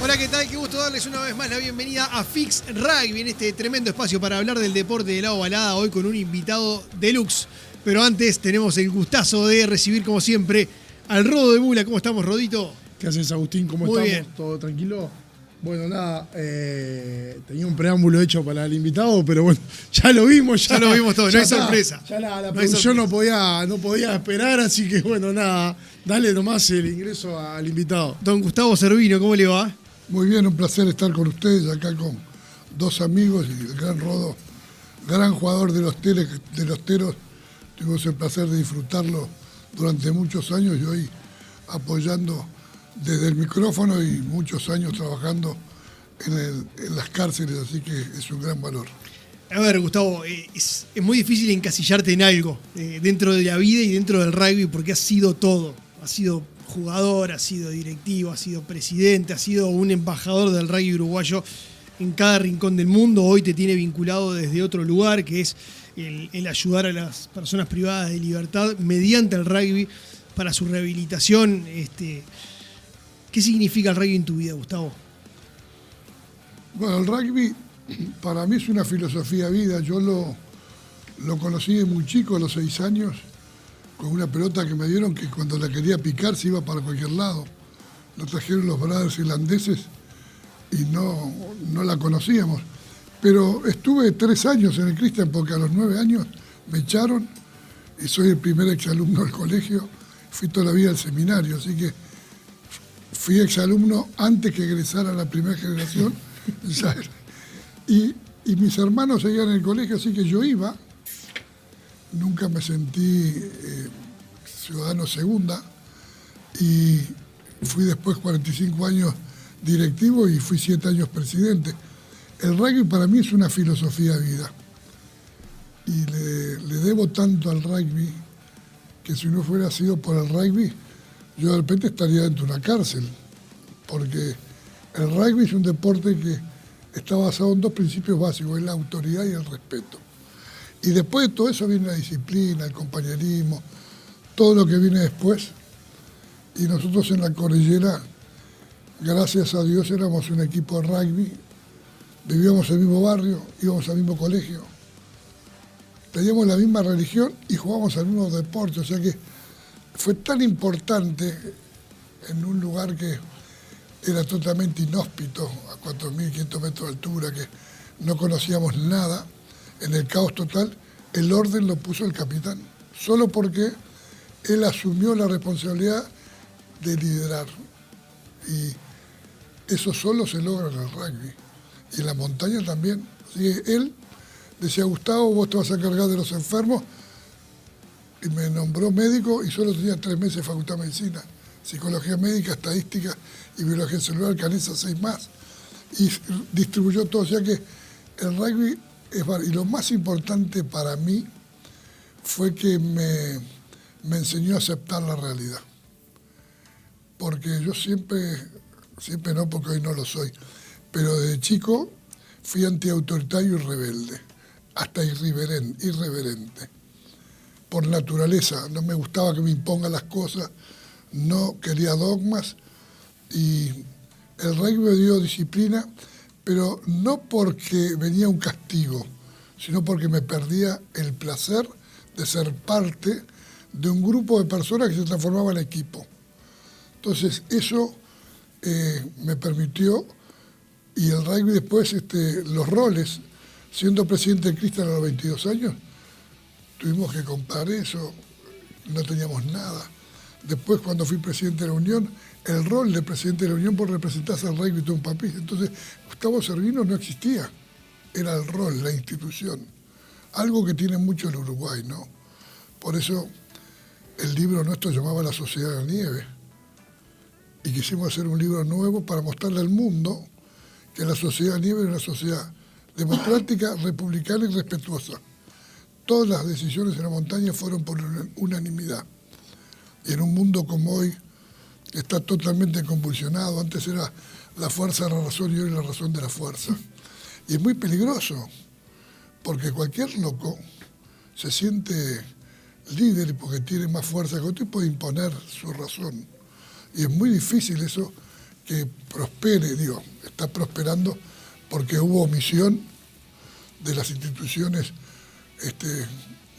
Hola, ¿qué tal? Qué gusto darles una vez más la bienvenida a Fix Rugby, en este tremendo espacio para hablar del deporte de la ovalada, hoy con un invitado deluxe. Pero antes tenemos el gustazo de recibir, como siempre, al Rodo de Mula. ¿Cómo estamos, Rodito? ¿Qué haces, Agustín? ¿Cómo Muy estamos? bien. ¿Todo tranquilo? Bueno, nada, tenía un preámbulo hecho para el invitado, pero bueno, ya lo vimos. Ya lo vimos todo, no hay sorpresa. Ya la No producción no podía esperar, así que bueno, nada, dale nomás el ingreso al invitado. Don Gustavo Servino, ¿cómo le va? Muy bien, un placer estar con ustedes acá con dos amigos y el gran Rodo, gran jugador de los teros. Tuvimos el placer de disfrutarlo durante muchos años y hoy apoyando desde el micrófono y muchos años trabajando en las cárceles, así que es un gran valor. A ver, Gustavo, es muy difícil encasillarte en algo dentro de la vida y dentro del rugby porque has sido todo. Has sido jugador, has sido directivo, has sido presidente, has sido un embajador del rugby uruguayo en cada rincón del mundo. Hoy te tiene vinculado desde otro lugar, que es el ayudar a las personas privadas de libertad mediante el rugby para su rehabilitación. ¿Qué significa el rugby en tu vida, Gustavo? Bueno, el rugby para mí es una filosofía de vida. Yo lo conocí de muy chico, a los 6 años, con una pelota que me dieron que cuando la quería picar se iba para cualquier lado. Lo trajeron los brothers irlandeses y no la conocíamos. Pero estuve 3 años en el Christian porque a los 9 años me echaron y soy el primer exalumno del colegio. Fui toda la vida al seminario, así que fui exalumno antes que egresara a la primera generación. Y mis hermanos seguían en el colegio, así que yo iba. Nunca me sentí ciudadano segunda y fui después 45 años directivo y fui 7 años presidente. El rugby para mí es una filosofía de vida y le debo tanto al rugby que si no fuera sido por el rugby yo de repente estaría dentro de una cárcel, porque el rugby es un deporte que está basado en 2 principios básicos, es la autoridad y el respeto. Y después de todo eso viene la disciplina, el compañerismo, todo lo que viene después. Y nosotros en la Cordillera, gracias a Dios, éramos un equipo de rugby, vivíamos en el mismo barrio, íbamos al mismo colegio, teníamos la misma religión y jugábamos al mismo deporte. O sea que fue tan importante en un lugar que era totalmente inhóspito, a 4.500 metros de altura, que no conocíamos nada. En el caos total, el orden lo puso el capitán, solo porque él asumió la responsabilidad de liderar. Y eso solo se logra en el rugby. Y en la montaña también. Así que él decía, Gustavo, vos te vas a encargar de los enfermos. Y me nombró médico y solo tenía 3 meses de facultad de medicina. Psicología médica, estadística y biología celular, Canesa 6 más. Y distribuyó todo. O sea que el rugby y lo más importante para mí fue que me enseñó a aceptar la realidad. Porque yo siempre no, porque hoy no lo soy, pero desde chico fui antiautoritario y rebelde, hasta irreverente. Por naturaleza, no me gustaba que me impongan las cosas, no quería dogmas y el rugby me dio disciplina, pero no porque venía un castigo, sino porque me perdía el placer de ser parte de un grupo de personas que se transformaba en equipo. Entonces eso me permitió, y el rugby después, los roles, siendo presidente de Christian a los 22 años, tuvimos que comprar eso, no teníamos nada. Después cuando fui presidente de la Unión, el rol de presidente de la Unión por representarse al rugby todo un papel. Entonces, Gustavo Servino no existía, era el rol, la institución. Algo que tiene mucho el Uruguay, ¿no? Por eso el libro nuestro llamaba La Sociedad de la Nieve. Y quisimos hacer un libro nuevo para mostrarle al mundo que la Sociedad de la Nieve era una sociedad democrática, republicana y respetuosa. Todas las decisiones en la montaña fueron por unanimidad. Y en un mundo como hoy, está totalmente convulsionado. Antes era la fuerza de la razón y hoy la razón de la fuerza. Y es muy peligroso, porque cualquier loco se siente líder porque tiene más fuerza que otro y puede imponer su razón. Y es muy difícil eso, que prospere, está prosperando porque hubo omisión de las instituciones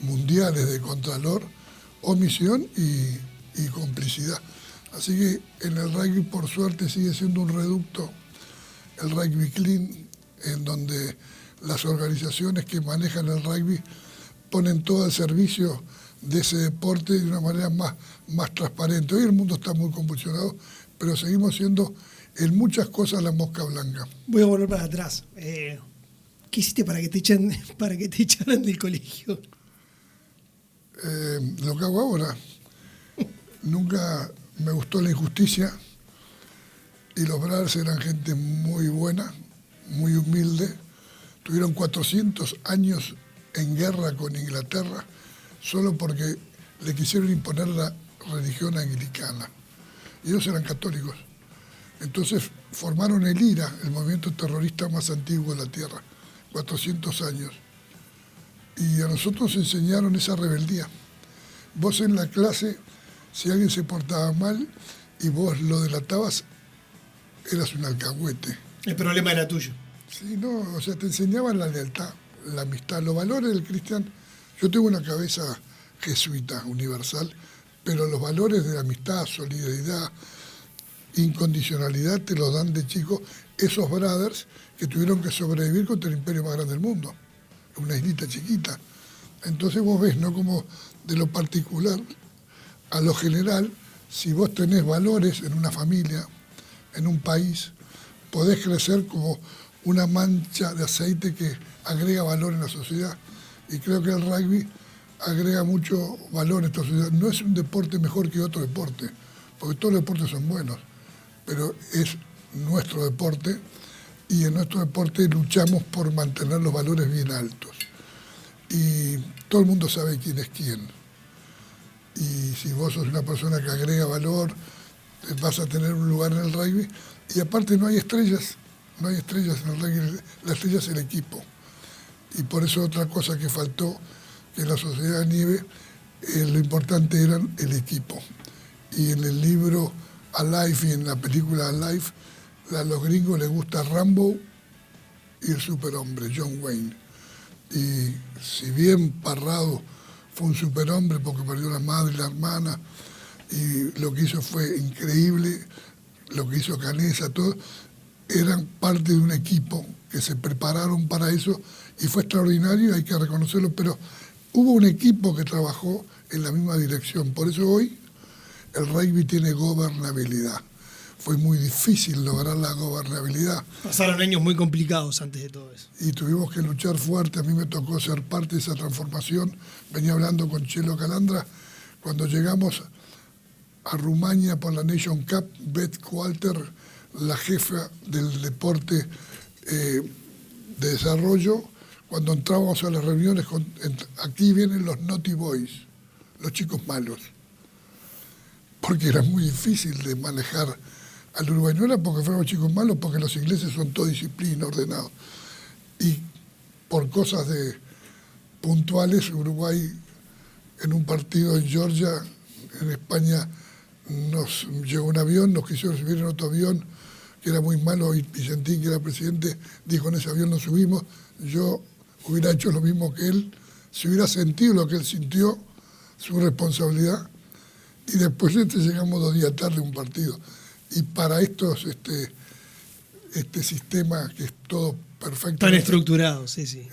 mundiales de Contralor, omisión y complicidad. Así que en el rugby, por suerte, sigue siendo un reducto, el rugby clean, en donde las organizaciones que manejan el rugby ponen todo al servicio de ese deporte de una manera más transparente. Hoy el mundo está muy convulsionado, pero seguimos siendo en muchas cosas la mosca blanca. Voy a volver para atrás. ¿Qué hiciste para que te echaran del colegio? Lo que hago ahora. Nunca me gustó la injusticia y los Brothers eran gente muy buena, muy humilde. Tuvieron 400 años en guerra con Inglaterra solo porque le quisieron imponer la religión anglicana. Y ellos eran católicos. Entonces formaron el IRA, el movimiento terrorista más antiguo de la Tierra, 400 años. Y a nosotros nos enseñaron esa rebeldía. Vos en la clase, si alguien se portaba mal y vos lo delatabas, eras un alcahuete. El problema era tuyo. Sí, no, o sea, te enseñaban la lealtad, la amistad, los valores del cristiano. Yo tengo una cabeza jesuita, universal, pero los valores de la amistad, solidaridad, incondicionalidad te los dan de chico esos brothers que tuvieron que sobrevivir contra el imperio más grande del mundo, una islita chiquita. Entonces vos ves, ¿no?, como de lo particular a lo general, si vos tenés valores en una familia, en un país, podés crecer como una mancha de aceite que agrega valor en la sociedad. Y creo que el rugby agrega mucho valor en esta sociedad. No es un deporte mejor que otro deporte, porque todos los deportes son buenos, pero es nuestro deporte y en nuestro deporte luchamos por mantener los valores bien altos. Y todo el mundo sabe quién es quién. Y si vos sos una persona que agrega valor, vas a tener un lugar en el rugby. Y aparte no hay estrellas en el rugby, la estrella es el equipo. Y por eso otra cosa que faltó, que en la sociedad de nieve, lo importante era el equipo. Y en el libro Alive y en la película Alive, a los gringos les gusta Rambo y el superhombre, John Wayne. Y si bien Parrado fue un superhombre porque perdió la madre y la hermana, y lo que hizo fue increíble, lo que hizo Canesa, todo, eran parte de un equipo que se prepararon para eso y fue extraordinario, hay que reconocerlo, pero hubo un equipo que trabajó en la misma dirección. Por eso hoy el rugby tiene gobernabilidad. Fue muy difícil lograr la gobernabilidad. Pasaron años muy complicados antes de todo eso. Y tuvimos que luchar fuerte. A mí me tocó ser parte de esa transformación. Venía hablando con Chelo Calandra. Cuando llegamos a Rumania por la Nation Cup, Beth Walter, la jefa del deporte de desarrollo, cuando entrábamos a las reuniones, aquí vienen los naughty boys, los chicos malos. Porque era muy difícil de manejar al Uruguay. No era porque fuéramos chicos malos, porque los ingleses son todo disciplina, ordenados. Y por cosas puntuales, Uruguay en un partido en Georgia, en España, nos llegó un avión, nos quisieron subir en otro avión, que era muy malo, y Vicentín, que era presidente, dijo: en ese avión no subimos. Yo hubiera hecho lo mismo que él, si hubiera sentido lo que él sintió, su responsabilidad. Y después llegamos 2 días tarde a un partido. Y para estos, este sistema que es todo perfecto. Tan estructurado, sí, sí.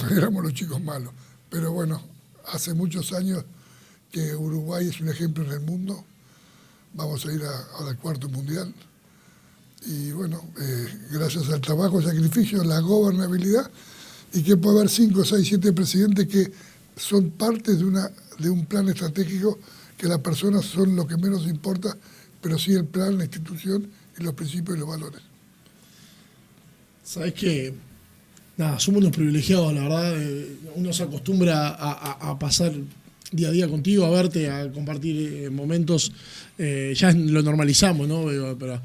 Éramos los chicos malos. Pero bueno, hace muchos años que Uruguay es un ejemplo en el mundo. Vamos a ir al 4º mundial. Y bueno, gracias al trabajo, al sacrificio, a la gobernabilidad, y que puede haber 5, 6, 7 presidentes que son parte de un plan estratégico, que las personas son lo que menos importa, pero sí el plan, la institución y los principios y los valores. Sabés que, nada, somos unos privilegiados, la verdad. Uno se acostumbra a pasar día a día contigo, a verte, a compartir momentos. Ya lo normalizamos, ¿no? Pero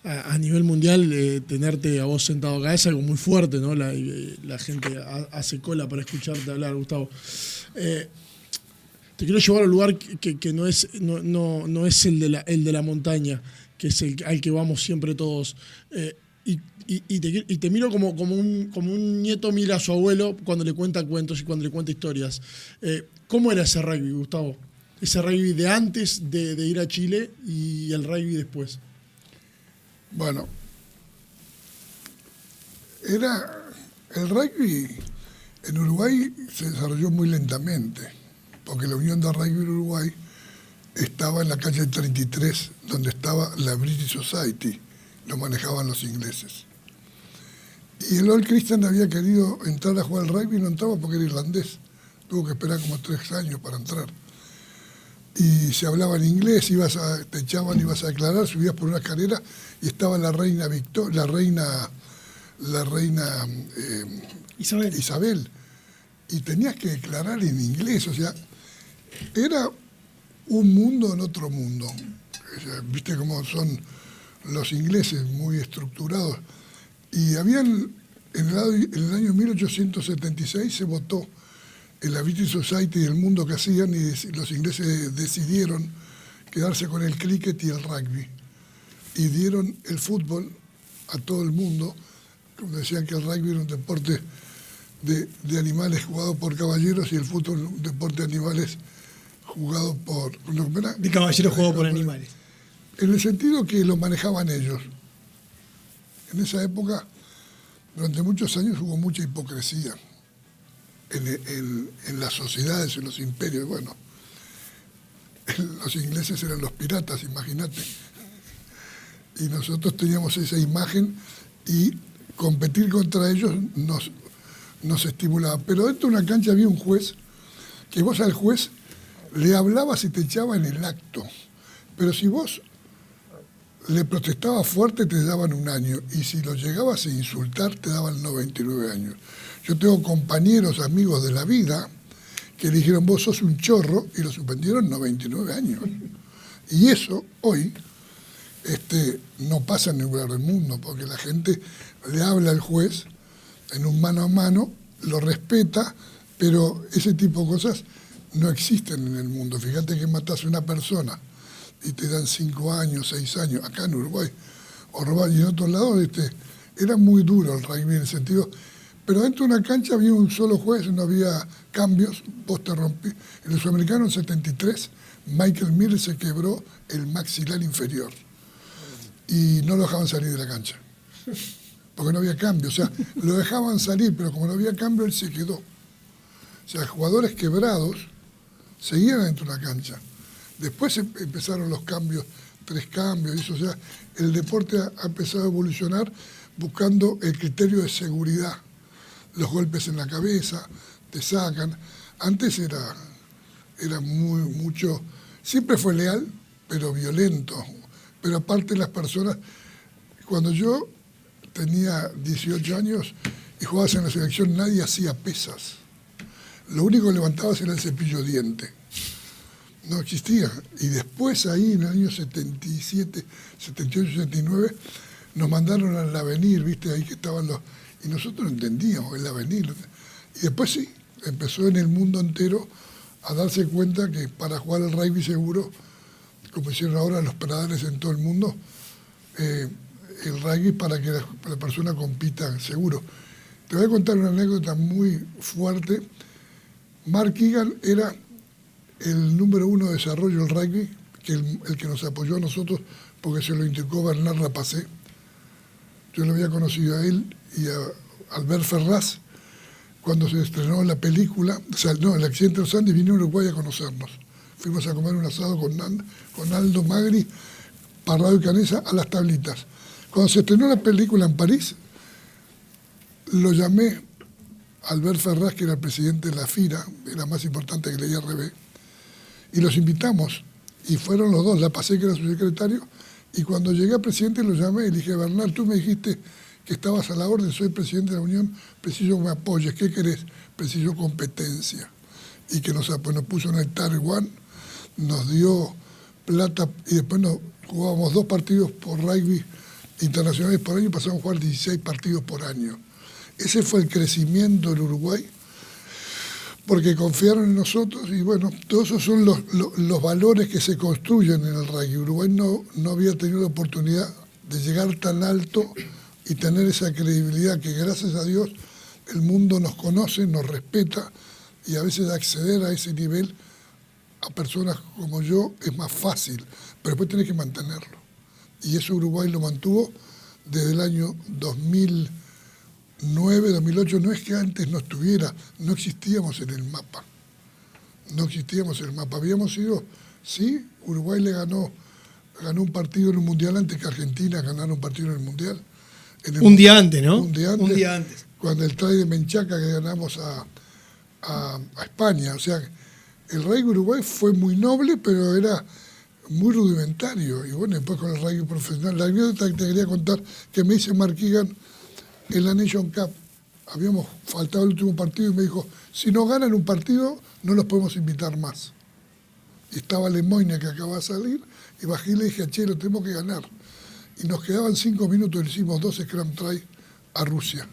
a nivel mundial, tenerte a vos sentado acá es algo muy fuerte, ¿no? La gente hace cola para escucharte hablar, Gustavo. Te quiero llevar al lugar que no es el de la montaña, que es al que vamos siempre todos. Y te miro como un nieto mira a su abuelo cuando le cuenta cuentos y cuando le cuenta historias. ¿Cómo era ese rugby, Gustavo? Ese rugby de antes de ir a Chile y el rugby después. Bueno, el rugby en Uruguay se desarrolló muy lentamente, porque la Unión de Rugby de Uruguay estaba en la calle 33, donde estaba la British Society, lo manejaban los ingleses. Y el Old Christian había querido entrar a jugar al rugby y no entraba porque era irlandés. Tuvo que esperar como 3 años para entrar. Y se hablaba en inglés, te echaban, ibas a declarar, subías por una escalera y estaba la reina Isabel. Y tenías que declarar en inglés, o sea, era un mundo en otro mundo. O sea, viste cómo son los ingleses, muy estructurados. Y en el año 1876 se votó en la British Society del mundo que hacían y los ingleses decidieron quedarse con el cricket y el rugby. Y dieron el fútbol a todo el mundo, como decían que el rugby era un deporte de animales jugado por caballeros y el fútbol un deporte de animales jugado por... De caballeros jugado por animales. En el sentido que lo manejaban ellos. En esa época, durante muchos años hubo mucha hipocresía en las sociedades, en los imperios. Bueno, los ingleses eran los piratas, imagínate. Y nosotros teníamos esa imagen y competir contra ellos nos estimulaba. Pero dentro de una cancha había un juez, que vos al juez le hablabas y te echaba en el acto. Pero si vos le protestabas fuerte, te daban 1 año. Y si lo llegabas a insultar, te daban 99 años. Yo tengo compañeros, amigos de la vida, que le dijeron, vos sos un chorro, y lo suspendieron 99 años. Y eso, hoy, no pasa en ningún lugar del mundo, porque la gente le habla al juez en un mano a mano, lo respeta, pero ese tipo de cosas no existen en el mundo. Fíjate que matás a una persona y te dan 5 años, 6 años, acá en Uruguay, o robar, y en otros lados, era muy duro el rugby en el sentido, pero dentro de una cancha había un solo juez, no había cambios, vos te rompí. En el sudamericano en 73, Michael Miller se quebró el maxilar inferior y no lo dejaban salir de la cancha, porque no había cambio, o sea, lo dejaban salir, pero como no había cambio, él se quedó. O sea, jugadores quebrados seguían dentro de la cancha. Después empezaron los cambios, 3 cambios, y eso, o sea, el deporte ha empezado a evolucionar buscando el criterio de seguridad. Los golpes en la cabeza, te sacan. Antes era mucho, siempre fue leal, pero violento. Pero aparte las personas, cuando yo tenía 18 años y jugabas en la selección, nadie hacía pesas. Lo único que levantabas era el cepillo de diente. No existía. Y después ahí, en el año 77, 78, 79, nos mandaron al Avenir, ¿viste? Ahí que estaban los... Y nosotros no entendíamos el Avenir. Y después sí, empezó en el mundo entero a darse cuenta que para jugar al rugby seguro, como hicieron ahora los paradores en todo el mundo, el rugby para que la persona compita seguro. Te voy a contar una anécdota muy fuerte. Mark Egan era el número 1 de desarrollo del rugby, el que nos apoyó a nosotros porque se lo indicó Bernard Rapacé. Yo lo había conocido a él y a Albert Ferraz cuando se estrenó la película, o sea, no, el accidente de los Andes, vino a Uruguay a conocernos. Fuimos a comer un asado con Aldo Magri, Parrado y Canesa a las tablitas. Cuando se estrenó la película en París, lo llamé a Albert Ferraz, que era el presidente de la FIRA, era más importante que la IRB, y los invitamos. Y fueron los dos, la pasé que era su secretario, y cuando llegué a presidente lo llamé y le dije, Bernard, tú me dijiste que estabas a la orden, soy presidente de la Unión, preciso que me apoyes, ¿qué querés? Preciso competencia. Y que nos puso en el Tier 1, nos dio plata, y después jugábamos 2 partidos por rugby internacionales por año y pasamos a jugar 16 partidos por año. Ese fue el crecimiento en Uruguay. porque confiaron en nosotros y bueno, todos esos son los valores que se construyen en el rugby. Uruguay no había tenido la oportunidad de llegar tan alto y tener esa credibilidad que gracias a Dios el mundo nos conoce, nos respeta y a veces acceder a ese nivel a personas como yo es más fácil, pero después tenés que mantenerlo. Y eso Uruguay lo mantuvo desde el año 2009, 2008. No es que antes no estuviera, no existíamos en el mapa. No existíamos en el mapa. Habíamos ido, sí, Uruguay ganó un partido en un mundial antes que Argentina ganara un partido en el mundial. Un día antes, ¿no? Un día antes. Cuando el try de Menchaca que ganamos a España. O sea, el rugby Uruguay fue muy noble, pero era muy rudimentario. Y bueno, después con el rugby profesional. La anécdota que te quería contar, que me dice Mark Egan en la Nation Cup. Habíamos faltado el último partido y me dijo, si no ganan un partido, no los podemos invitar más. Y estaba Lemoyne, que acaba de salir, y bajé y le dije, che, lo tenemos que ganar. Y nos quedaban 5 minutos, le hicimos 2 scrum try a Rusia.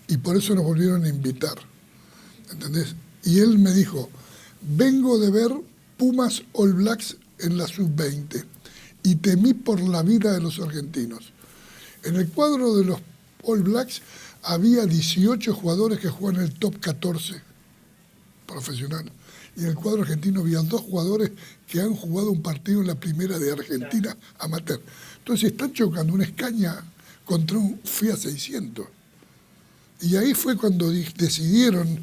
Y por eso nos volvieron a invitar. ¿Entendés? Y él me dijo, vengo de ver Pumas All Blacks en la sub-20 y temí por la vida de los argentinos. En el cuadro de los All Blacks había 18 jugadores que juegan en el top 14 profesional. Y en el cuadro argentino había 2 jugadores que han jugado un partido en la primera de Argentina amateur. Entonces están chocando una Escaña contra un Fiat 600. Y ahí fue cuando decidieron,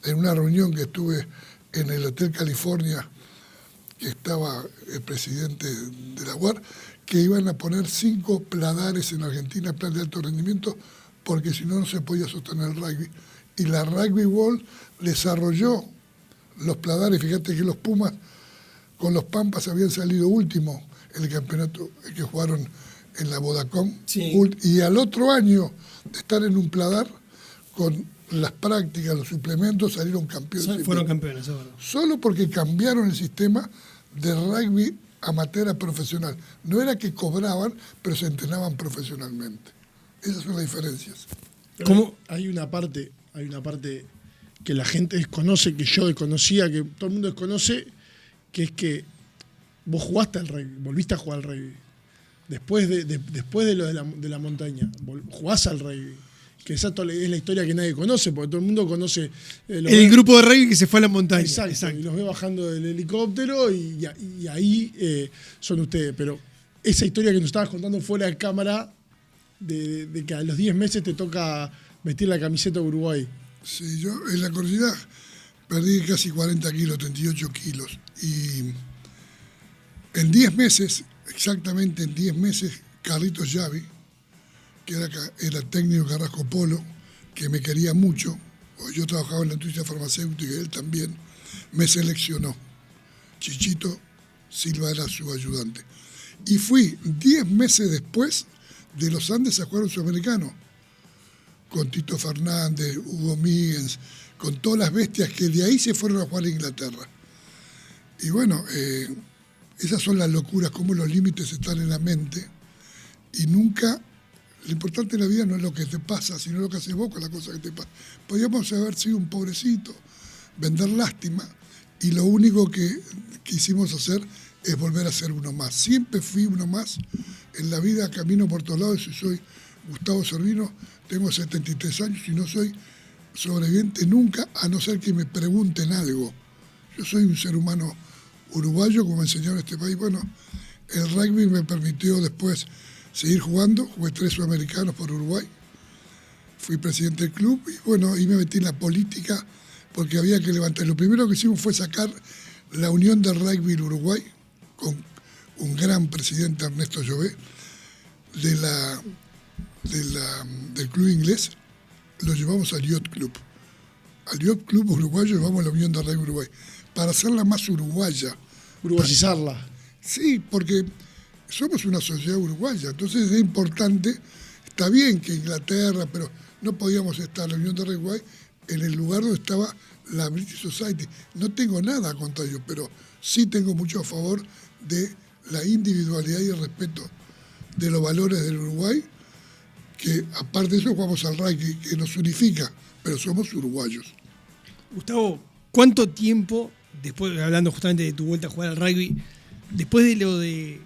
en una reunión que estuve en el Hotel California, que estaba el presidente de la UAR, que iban a poner 5 pladares en Argentina, plan de alto rendimiento, porque si no, no se podía sostener el rugby. Y la Rugby World desarrolló los pladares. Fíjate que los Pumas con los Pampas habían salido último en el campeonato que jugaron en la Vodacom. Sí. Y al otro año de estar en un pladar, con las prácticas, los suplementos, salieron campeones. Fueron campeones, es verdad. Solo porque cambiaron el sistema de rugby amateur a profesional. No era que cobraban, pero se entrenaban profesionalmente. Esas son las diferencias. ¿Cómo? Hay una parte que la gente desconoce, que yo desconocía, que todo el mundo desconoce, que es que vos jugaste al rugby, volviste a jugar al rugby. Después de lo de la montaña, jugás al rugby. Que esa es la historia que nadie conoce, porque todo el mundo conoce... el grupo de rugby que se fue a la montaña. Exacto. Y los ve bajando del helicóptero y ahí son ustedes. Pero esa historia que nos estabas contando fuera de cámara, de que a los 10 meses te toca vestir la camiseta de Uruguay. Sí, yo en la cordillera perdí casi 40 kilos, 38 kilos. Y en 10 meses, exactamente en 10 meses, Carlitos Yavi, que era técnico de Carrasco Polo, que me quería mucho, yo trabajaba en la industria farmacéutica y él también, me seleccionó. Chichito Silva era su ayudante. Y fui 10 meses después de los Andes a jugar un sudamericano, con Tito Fernández, Hugo Míguez, con todas las bestias que de ahí se fueron a jugar a Inglaterra. Y bueno, esas son las locuras, cómo los límites están en la mente y nunca... Lo importante en la vida no es lo que te pasa, sino lo que haces vos con la cosa que te pasa. Podríamos haber sido un pobrecito, vender lástima, y lo único que quisimos hacer es volver a ser uno más. Siempre fui uno más. En la vida camino por todos lados. Si soy Gustavo Servino, tengo 73 años y no soy sobreviviente nunca, a no ser que me pregunten algo. Yo soy un ser humano uruguayo, como enseñaron en este país. Bueno, el rugby me permitió después seguir jugando, jugué 3 sudamericanos por Uruguay, fui presidente del club y bueno, ahí me metí en la política porque había que levantar. Lo primero que hicimos fue sacar la Unión del Rugby en Uruguay, con un gran presidente, Ernesto Llobé, del club inglés, lo llevamos al Yacht Club. Al Yacht Club uruguayo llevamos a la Unión del Rugby Uruguay, para hacerla más uruguaya. Uruguayizarla. Sí, porque... somos una sociedad uruguaya, entonces es importante, está bien que Inglaterra, pero no podíamos estar en la Unión de Uruguay en el lugar donde estaba la British Society. No tengo nada contra ello, pero sí tengo mucho a favor de la individualidad y el respeto de los valores del Uruguay, que aparte de eso jugamos al rugby, que nos unifica, pero somos uruguayos. Gustavo, ¿cuánto tiempo, después hablando justamente de tu vuelta a jugar al rugby, después de lo de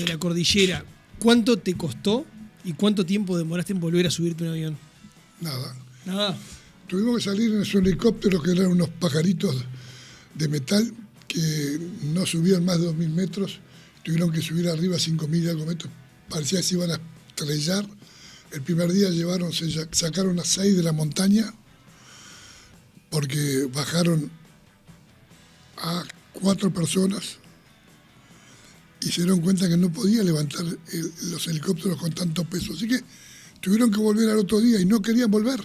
la cordillera, cuánto te costó y cuánto tiempo demoraste en volver a subirte a un avión? Nada. Tuvimos que salir en esos helicópteros que eran unos pajaritos de metal que no subían más de 2.000 metros. Tuvieron que subir arriba 5.000 y algo metros. Parecía que se iban a estrellar. El primer día sacaron a 6 de la montaña porque bajaron a 4 personas y se dieron cuenta que no podía levantar los helicópteros con tanto peso. Así que tuvieron que volver al otro día y no querían volver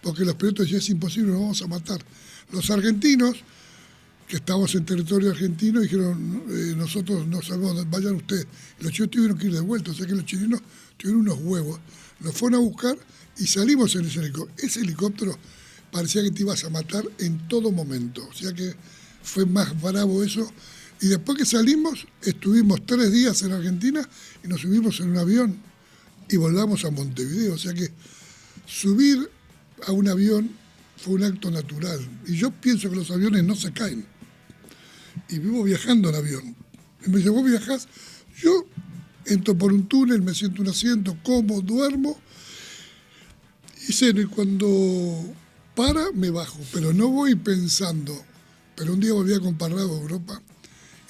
porque los pilotos decían, es imposible, nos vamos a matar. Los argentinos, que estábamos en territorio argentino, dijeron, nosotros no sabemos, vayan ustedes. Los chilenos tuvieron que ir de vuelta, o sea que los chilenos tuvieron unos huevos. Nos fueron a buscar y salimos en ese helicóptero. Ese helicóptero parecía que te ibas a matar en todo momento. O sea que fue más bravo eso. Y después que salimos, estuvimos 3 días en Argentina y nos subimos en un avión y volamos a Montevideo. O sea que subir a un avión fue un acto natural. Y yo pienso que los aviones no se caen. Y vivo viajando en avión. Y me dice, ¿vos viajás? Yo entro por un túnel, me siento en un asiento, como, duermo. Y cuando para, me bajo. Pero no voy pensando. Pero un día volví a Comparrado, Europa,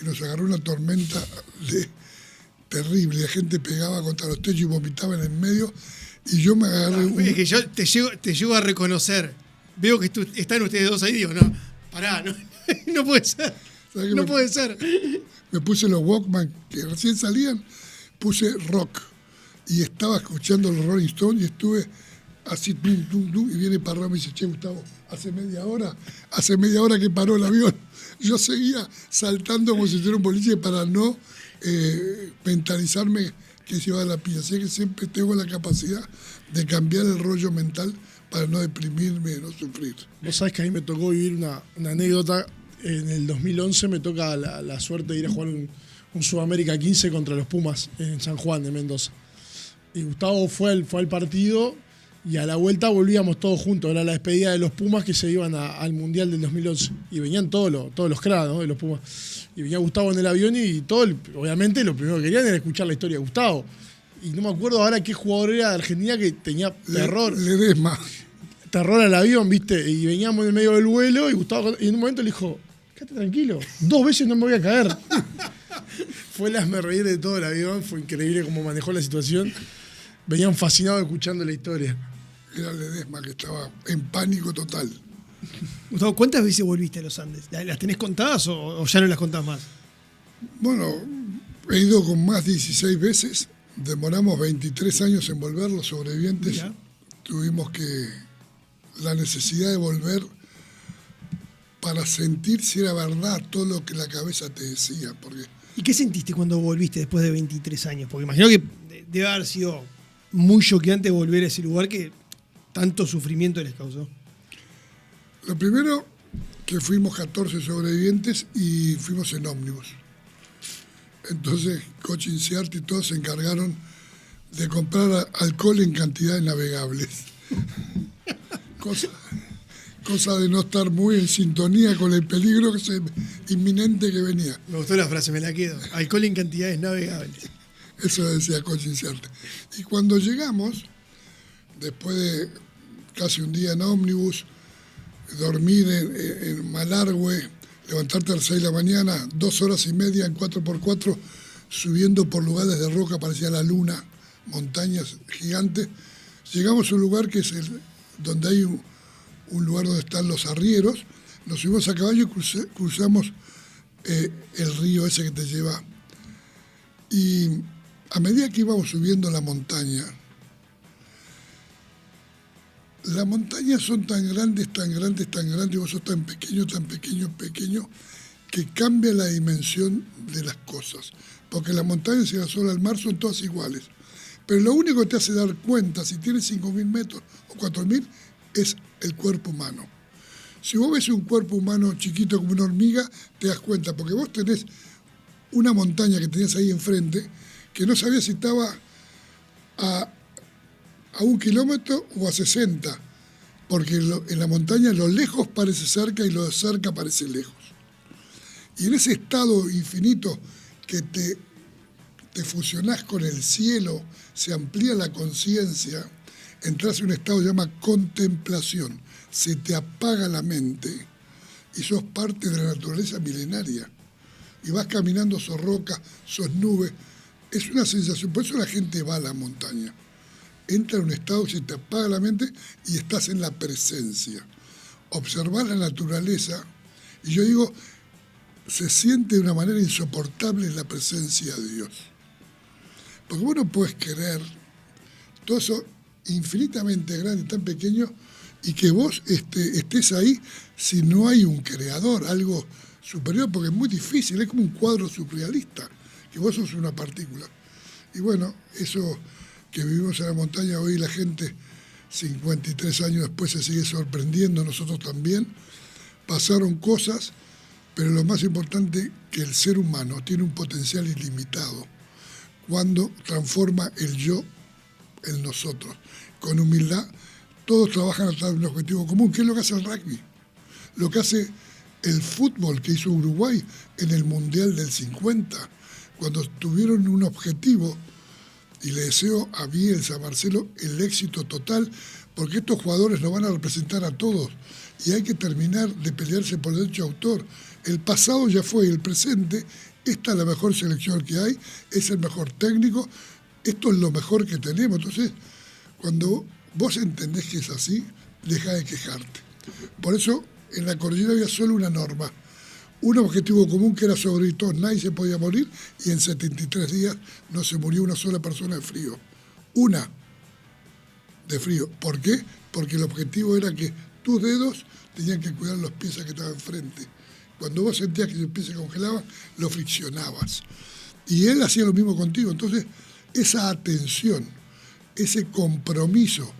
y nos agarró una tormenta terrible. La gente pegaba contra los techos y vomitaba en el medio. Y yo me agarré... Es que yo te llego a reconocer. Veo que están ustedes dos ahí y digo, no, pará, no puede ser. No puede ser. Me puse los Walkman que recién salían, puse rock y estaba escuchando los Rolling Stones y estuve así, tum, tum, tum, y viene Parrado y me dice, che, Gustavo, hace media hora que paró el avión. Yo seguía saltando como si fuera un policía para no mentalizarme que se iba a la pilla. Así que siempre tengo la capacidad de cambiar el rollo mental para no deprimirme, no sufrir. Vos sabés que a mí me tocó vivir una anécdota. En el 2011 me toca la suerte de ir a jugar un Sudamérica 15 contra los Pumas en San Juan de Mendoza. Y Gustavo fue al partido y a la vuelta volvíamos todos juntos. Era la despedida de los Pumas que se iban al Mundial del 2011. Y venían todos los cracks, ¿no?, de los Pumas. Y venía Gustavo en el avión y obviamente lo primero que querían era escuchar la historia de Gustavo. Y no me acuerdo ahora qué jugador era de Argentina que tenía terror. Ledesma. Terror al avión, ¿viste? Y veníamos en el medio del vuelo y Gustavo en un momento le dijo, quédate tranquilo, 2 veces no me voy a caer. Fue el hazme reír de todo el avión, fue increíble cómo manejó la situación. Venían fascinados escuchando la historia. Era Ledesma que estaba en pánico total. Gustavo, ¿cuántas veces volviste a los Andes? ¿Las tenés contadas o ya no las contás más? Bueno, he ido con más de 16 veces. Demoramos 23 años en volver, los sobrevivientes. ¿Ya? Tuvimos la necesidad de volver para sentir si era verdad todo lo que la cabeza te decía. ¿Y qué sentiste cuando volviste después de 23 años? Porque imagino que debe haber sido muy choqueante volver a ese lugar que tanto sufrimiento les causó. Lo primero, que fuimos 14 sobrevivientes y fuimos en ómnibus. Entonces, Coche Inciarte y todos se encargaron de comprar alcohol en cantidades navegables. Cosa de no estar muy en sintonía con el peligro inminente que venía. Me gustó la frase, me la quedo. Alcohol en cantidades navegables. Eso decía Coche Inciarte. Y cuando llegamos, después de casi un día en ómnibus, dormir en Malargüe, levantarte a las 6 de la mañana, 2 horas y media en 4x4, subiendo por lugares de roca, parecía la luna, montañas gigantes. Llegamos a un lugar que es donde hay un lugar donde están los arrieros, nos subimos a caballo y cruzamos el río ese que te lleva. Y a medida que íbamos subiendo la montaña, las montañas son tan grandes, tan grandes, tan grandes, y vos sos tan pequeño, que cambia la dimensión de las cosas. Porque las montañas y la zona del mar son todas iguales. Pero lo único que te hace dar cuenta si tienes 5.000 metros o 4.000 es el cuerpo humano. Si vos ves un cuerpo humano chiquito como una hormiga, te das cuenta, porque vos tenés una montaña que tenías ahí enfrente, que no sabías si estaba a 1 kilómetro o a 60, Porque en la montaña lo lejos parece cerca y lo de cerca parece lejos. Y en ese estado infinito que te fusionás con el cielo, se amplía la conciencia, entras en un estado que se llama contemplación. Se te apaga la mente y sos parte de la naturaleza milenaria. Y vas caminando, sos roca, sos nube. Es una sensación, por eso la gente va a la montaña. Entra en un estado que se te apaga la mente y estás en la presencia. Observar la naturaleza, y yo digo, se siente de una manera insoportable la presencia de Dios. Porque vos no puedes querer todo eso infinitamente grande, tan pequeño, y que vos estés ahí si no hay un creador, algo superior, porque es muy difícil, es como un cuadro surrealista, que vos sos una partícula. Y bueno, eso que vivimos en la montaña, hoy la gente, 53 años después, se sigue sorprendiendo, nosotros también. Pasaron cosas, pero lo más importante, que el ser humano tiene un potencial ilimitado cuando transforma el yo en nosotros. Con humildad, todos trabajan a través de un objetivo común. ¿Qué es lo que hace el rugby? Lo que hace el fútbol que hizo Uruguay en el Mundial del 50, cuando tuvieron un objetivo, y le deseo a Bielsa, a Marcelo, el éxito total, porque estos jugadores nos van a representar a todos y hay que terminar de pelearse por el derecho de autor. El pasado ya fue, el presente, esta es la mejor selección que hay, es el mejor técnico, esto es lo mejor que tenemos. Entonces, cuando vos entendés que es así, deja de quejarte. Por eso, en la cordillera había solo una norma, un objetivo común que era sobrevivir todos, nadie se podía morir, y en 73 días no se murió una sola persona de frío. Una de frío. ¿Por qué? Porque el objetivo era que tus dedos tenían que cuidar los pies que estaban enfrente. Cuando vos sentías que tus pies se congelaban, lo friccionabas. Y él hacía lo mismo contigo. Entonces, esa atención, ese compromiso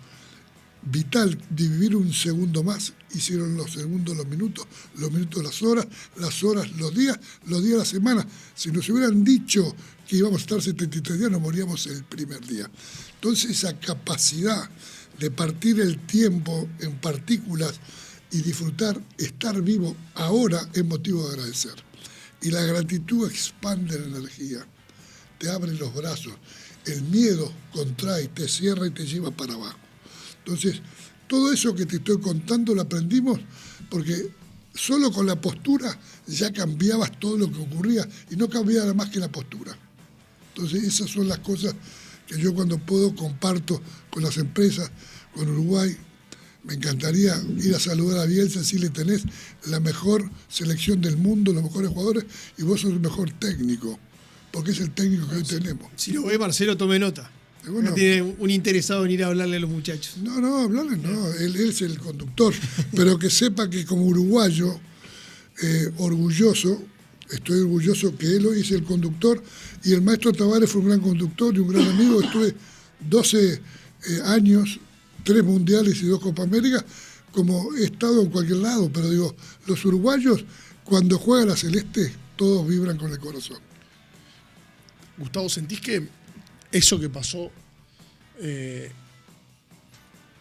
vital de vivir un segundo más, hicieron los segundos los minutos las horas los días la semana. Si nos hubieran dicho que íbamos a estar 73 días, nos moríamos el primer día. Entonces esa capacidad de partir el tiempo en partículas y disfrutar, estar vivo ahora, es motivo de agradecer. Y la gratitud expande la energía, te abre los brazos. El miedo contrae, te cierra y te lleva para abajo. Entonces, todo eso que te estoy contando lo aprendimos porque solo con la postura ya cambiabas todo lo que ocurría y no cambiaba nada más que la postura. Entonces, esas son las cosas que yo cuando puedo comparto con las empresas, con Uruguay. Me encantaría ir a saludar a Bielsa, si le tenés la mejor selección del mundo, los mejores jugadores, y vos sos el mejor técnico, porque es el técnico que hoy tenemos. Si lo ve Marcelo, tome nota. Bueno, no tiene un interesado en ir a hablarle a los muchachos. No, hablarle no, él es el conductor, pero que sepa que como uruguayo, orgulloso, estoy orgulloso que él hoy es el conductor, y el maestro Tavares fue un gran conductor y un gran amigo. Estuve 12 años, 3 mundiales y 2 Copa América, como he estado en cualquier lado, pero digo, los uruguayos, cuando juega la celeste, todos vibran con el corazón. Gustavo, ¿sentís que eso que pasó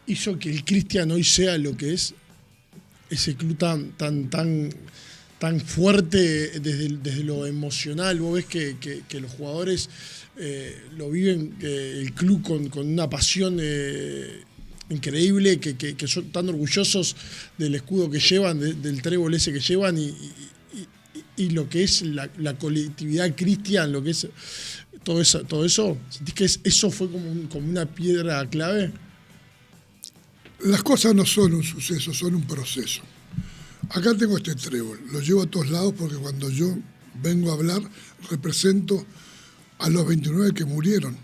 hizo que el Cristian hoy sea lo que es? Ese club tan fuerte desde lo emocional. Vos ves que los jugadores lo viven, el club con una pasión increíble, que son tan orgullosos del escudo que llevan, del trébol ese que llevan y lo que es la colectividad Cristian, lo que es todo eso. ¿Sentís que eso fue como una piedra clave? Las cosas no son un suceso, son un proceso. Acá tengo este trébol, lo llevo a todos lados porque cuando yo vengo a hablar represento a los 29 que murieron.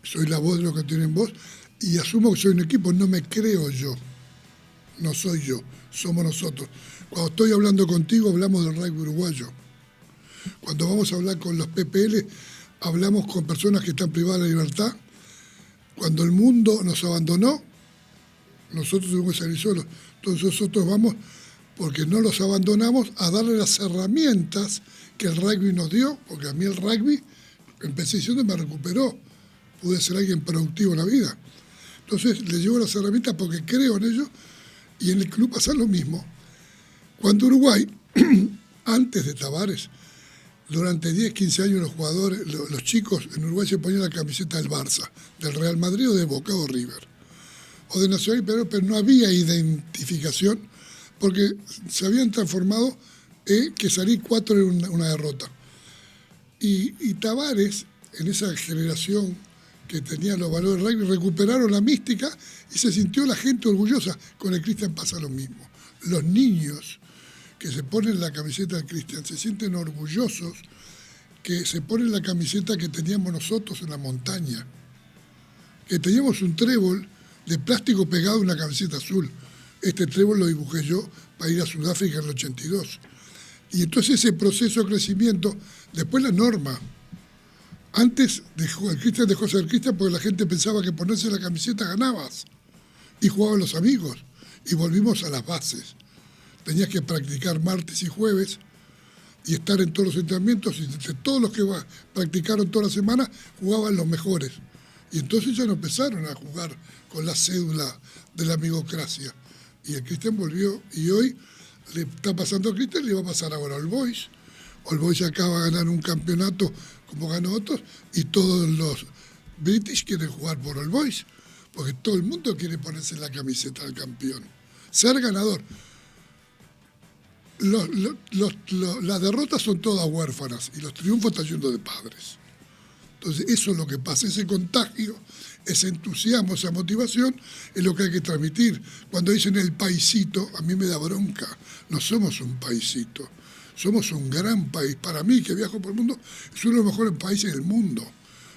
Soy la voz de los que tienen voz y asumo que soy un equipo, no me creo yo. No soy yo, somos nosotros. Cuando estoy hablando contigo hablamos del rugby uruguayo. Cuando vamos a hablar con los PPL hablamos con personas que están privadas de la libertad. Cuando el mundo nos abandonó, nosotros tuvimos que salir solos. Entonces nosotros vamos, porque no los abandonamos, a darle las herramientas que el rugby nos dio, porque a mí el rugby, empecé diciendo, me recuperó. Pude ser alguien productivo en la vida. Entonces les llevo las herramientas porque creo en ellos, Y en el club pasa lo mismo. Cuando Uruguay, antes de Tavares, durante 10, 15 años los jugadores, los chicos en Uruguay se ponían la camiseta del Barça, del Real Madrid o de Boca o River, o de Nacional, pero no había identificación porque se habían transformado que salir 4 en una derrota. Y Tavares, en esa generación que tenía los valores del rugby, recuperaron la mística y se sintió la gente orgullosa. Con el Cristian pasa lo mismo. Los niños que se ponen la camiseta del Cristian se sienten orgullosos que se ponen la camiseta que teníamos nosotros en la montaña, que teníamos un trébol de plástico pegado en una camiseta azul. Este trébol lo dibujé yo para ir a Sudáfrica en el 82. Y entonces ese proceso de crecimiento, después la norma. Antes el Cristian dejó de ser Cristian porque la gente pensaba que ponerse la camiseta ganabas y jugaban los amigos. Y volvimos a las bases. Tenías que practicar martes y jueves y estar en todos los entrenamientos, y de todos los que practicaron toda la semana jugaban los mejores. Y entonces ya no empezaron a jugar con la cédula de la amigocracia. Y el Cristian volvió, y hoy le está pasando a Cristian, le va a pasar ahora al Boys. All Boys acaba de ganar un campeonato como ganó otros, y todos los British quieren jugar por All Boys, porque todo el mundo quiere ponerse la camiseta del campeón, ser ganador. Las derrotas son todas huérfanas y los triunfos están llenos de padres. Entonces eso es lo que pasa, ese contagio, ese entusiasmo, esa motivación es lo que hay que transmitir. Cuando dicen el paisito, a mí me da bronca. No somos un paisito, somos un gran país. Para mí, que viajo por el mundo, es uno de los mejores países del mundo,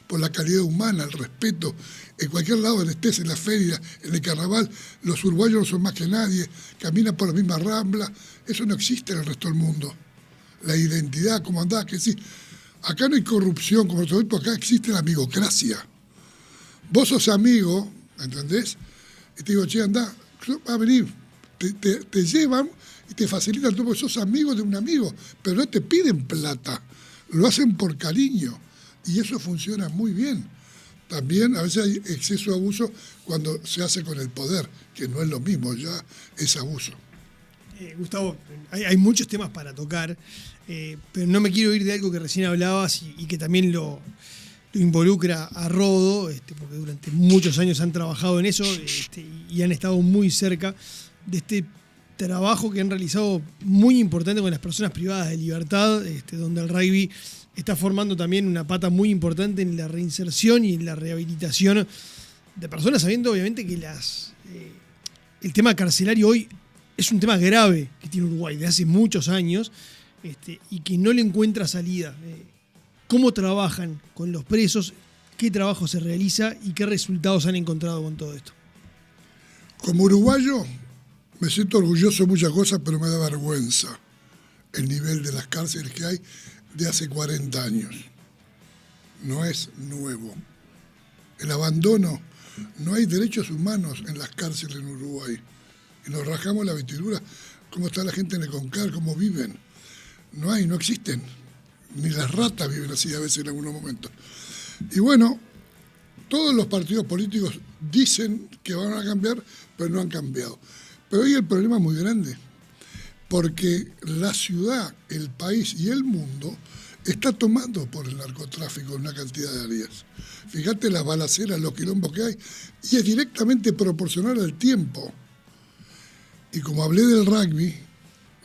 por la calidad humana, el respeto. En cualquier lado donde estés, en la feria, en el carnaval, los uruguayos no son más que nadie, caminan por la misma rambla. Eso no existe en el resto del mundo. La identidad, como andás, que sí. Acá no hay corrupción, como todo esto, acá existe la amigocracia. Vos sos amigo, ¿entendés? Y te digo, che, andá, va a venir, te llevan y te facilitan todo, porque sos amigo de un amigo, pero no te piden plata, lo hacen por cariño, y eso funciona muy bien. También a veces hay exceso de abuso cuando se hace con el poder, que no es lo mismo, ya es abuso. Gustavo, hay muchos temas para tocar, pero no me quiero ir de algo que recién hablabas y que también lo involucra a Rodo, porque durante muchos años han trabajado en eso y han estado muy cerca de este trabajo que han realizado muy importante con las personas privadas de libertad, donde el rugby está formando también una pata muy importante en la reinserción y en la rehabilitación de personas, sabiendo obviamente que el tema carcelario hoy es un tema grave que tiene Uruguay de hace muchos años y que no le encuentra salida. ¿Cómo trabajan con los presos? ¿Qué trabajo se realiza? ¿Y qué resultados han encontrado con todo esto? Como uruguayo me siento orgulloso de muchas cosas, pero me da vergüenza el nivel de las cárceles que hay de hace 40 años. No es nuevo. El abandono, no hay derechos humanos en las cárceles en Uruguay. Y nos rajamos la vestidura, cómo está la gente en el Concar, cómo viven. No existen. Ni las ratas viven así a veces en algunos momentos. Y bueno, todos los partidos políticos dicen que van a cambiar, pero no han cambiado. Pero hoy el problema es muy grande, porque la ciudad, el país y el mundo está tomado por el narcotráfico en una cantidad de áreas. Fíjate las balaceras, los quilombos que hay, y es directamente proporcional al tiempo. Y como hablé del rugby,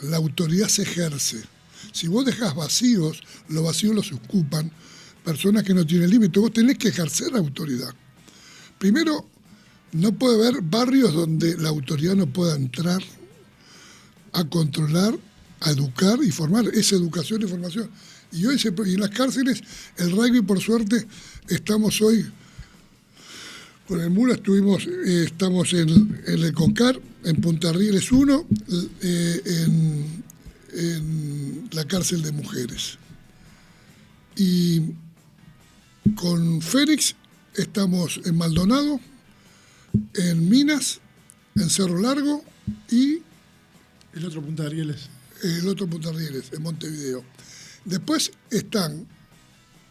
la autoridad se ejerce. Si vos dejás vacíos, los vacíos los ocupan personas que no tienen límite. Vos tenés que ejercer la autoridad. Primero, no puede haber barrios donde la autoridad no pueda entrar a controlar, a educar y formar. Es educación y formación. Y hoy en las cárceles, el rugby, por suerte, estamos hoy, con el Mula estamos en el Concar, en Punta Rieles 1, en la cárcel de mujeres. Y con Fénix estamos en Maldonado, en Minas, en Cerro Largo y el otro Punta Rieles. El otro Punta Rieles, en Montevideo. Después están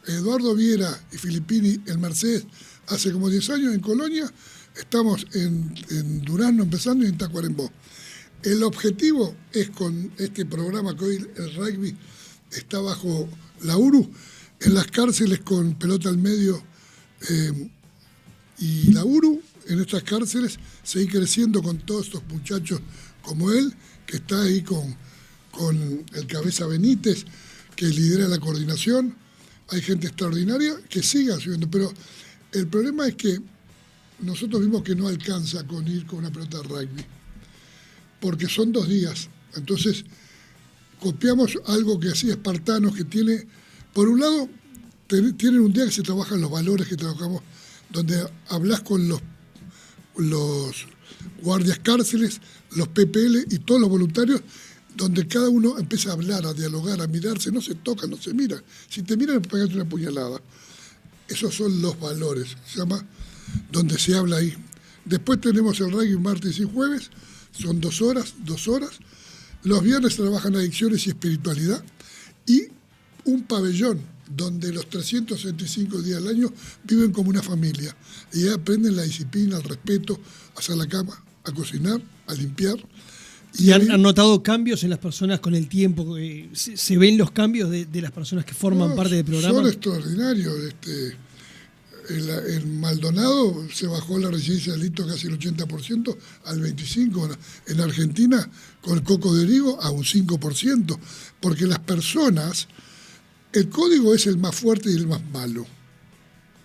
Eduardo Viera y Filippini en Mercedes hace como 10 años en Colonia. Estamos en Durano empezando y en Tacuarembó. El objetivo es con este programa que hoy el rugby está bajo la URU, en las cárceles con pelota al medio y la URU, en estas cárceles, seguir creciendo con todos estos muchachos como él, que está ahí con el Cabeza Benítez, que lidera la coordinación. Hay gente extraordinaria que siga subiendo, pero el problema es que nosotros vimos que no alcanza con ir con una pelota de rugby, porque son 2 días. Entonces, copiamos algo que hacía Espartanos, que tiene, por un lado, tienen un día que se trabajan los valores que trabajamos, donde hablas con los guardias cárceles, los PPL y todos los voluntarios, donde cada uno empieza a hablar, a dialogar, a mirarse, no se toca, no se mira. Si te miran, pegas una puñalada. Esos son los valores, se llama, donde se habla ahí. Después tenemos el rugby martes y jueves, son 2 horas. Los viernes trabajan adicciones y espiritualidad, y un pabellón donde los 365 días al año viven como una familia y aprenden la disciplina, el respeto, a hacer la cama, a cocinar, a limpiar. ¿Y han notado cambios en las personas con el tiempo? ¿Se ven los cambios de las personas que forman parte del programa? Son extraordinarios. En Maldonado se bajó la residencia de delito casi el 80% al 25%. En Argentina, con el Coco de Origo, a un 5%. Porque las personas, el código es el más fuerte y el más malo.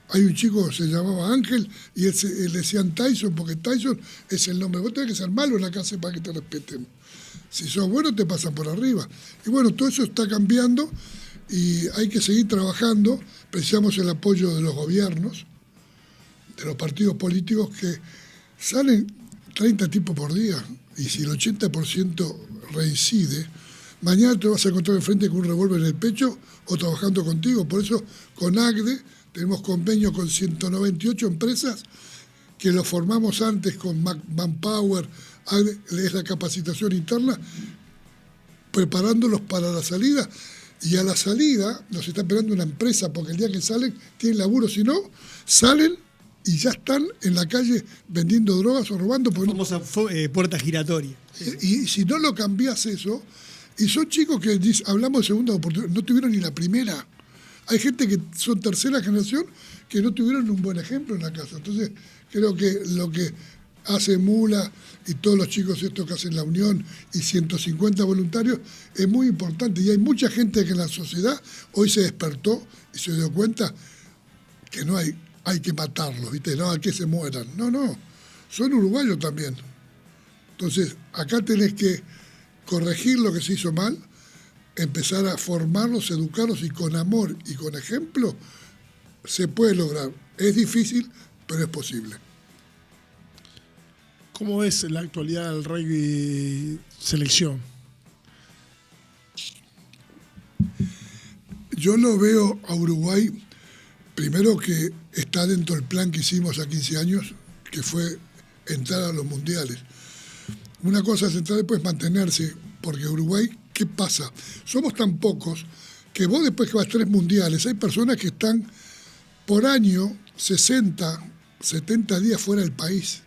Hay un chico que se llamaba Ángel y él decían Tyson, porque Tyson es el nombre. Vos tenés que ser malo en la casa para que te respeten. Si sos bueno, te pasan por arriba. Y bueno, todo eso está cambiando y hay que seguir trabajando. Precisamos el apoyo de los gobiernos, de los partidos políticos, que salen 30 tipos por día. Y si el 80% reincide, mañana te vas a encontrar enfrente con un revólver en el pecho o trabajando contigo. Por eso, con ACDE, tenemos convenio con 198 empresas que lo formamos antes con Manpower, ACDE es la capacitación interna, preparándolos para la salida. Y a la salida nos está esperando una empresa, porque el día que salen tienen laburo, si no, salen y ya están en la calle vendiendo drogas o robando. Famosa puerta giratoria. Y si no lo cambias eso, y son chicos que hablamos de segunda oportunidad, no tuvieron ni la primera. Hay gente que son tercera generación que no tuvieron un buen ejemplo en la casa. Entonces, creo que lo que hace Mula y todos los chicos estos que hacen la Unión y 150 voluntarios es muy importante. Y hay mucha gente que en la sociedad hoy se despertó y se dio cuenta que no hay que matarlos, ¿viste? No, hay que se mueran. No, son uruguayos también. Entonces, acá tenés que corregir lo que se hizo mal, empezar a formarlos, educarlos, y con amor y con ejemplo se puede lograr. Es difícil, pero es posible. ¿Cómo ves la actualidad del rugby selección? Yo lo veo a Uruguay, primero que está dentro del plan que hicimos a 15 años, que fue entrar a los mundiales. Una cosa es entrar y después mantenerse, porque Uruguay, ¿qué pasa? Somos tan pocos que vos después que vas a 3 mundiales, hay personas que están por año 60, 70 días fuera del país.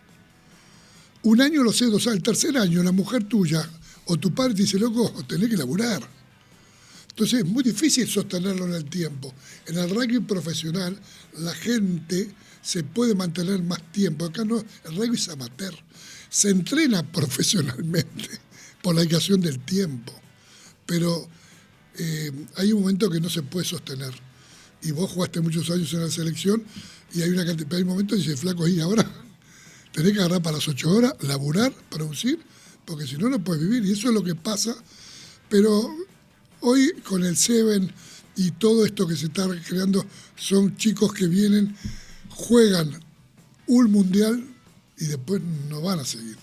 Un año lo sé, 2 años, el tercer año la mujer tuya o tu padre te dice, loco, tenés que laburar. Entonces es muy difícil sostenerlo en el tiempo. En el rugby profesional la gente se puede mantener más tiempo. Acá no, el rugby es amateur. Se entrena profesionalmente por la dedicación del tiempo. Pero hay un momento que no se puede sostener. Y vos jugaste muchos años en la selección y hay un momento que dice, flaco, y ahora tenés que agarrar para las 8 horas, laburar, producir, porque si no, no puedes vivir. Y eso es lo que pasa. Pero hoy con el Seven y todo esto que se está creando, son chicos que vienen, juegan un mundial y después no van a seguir.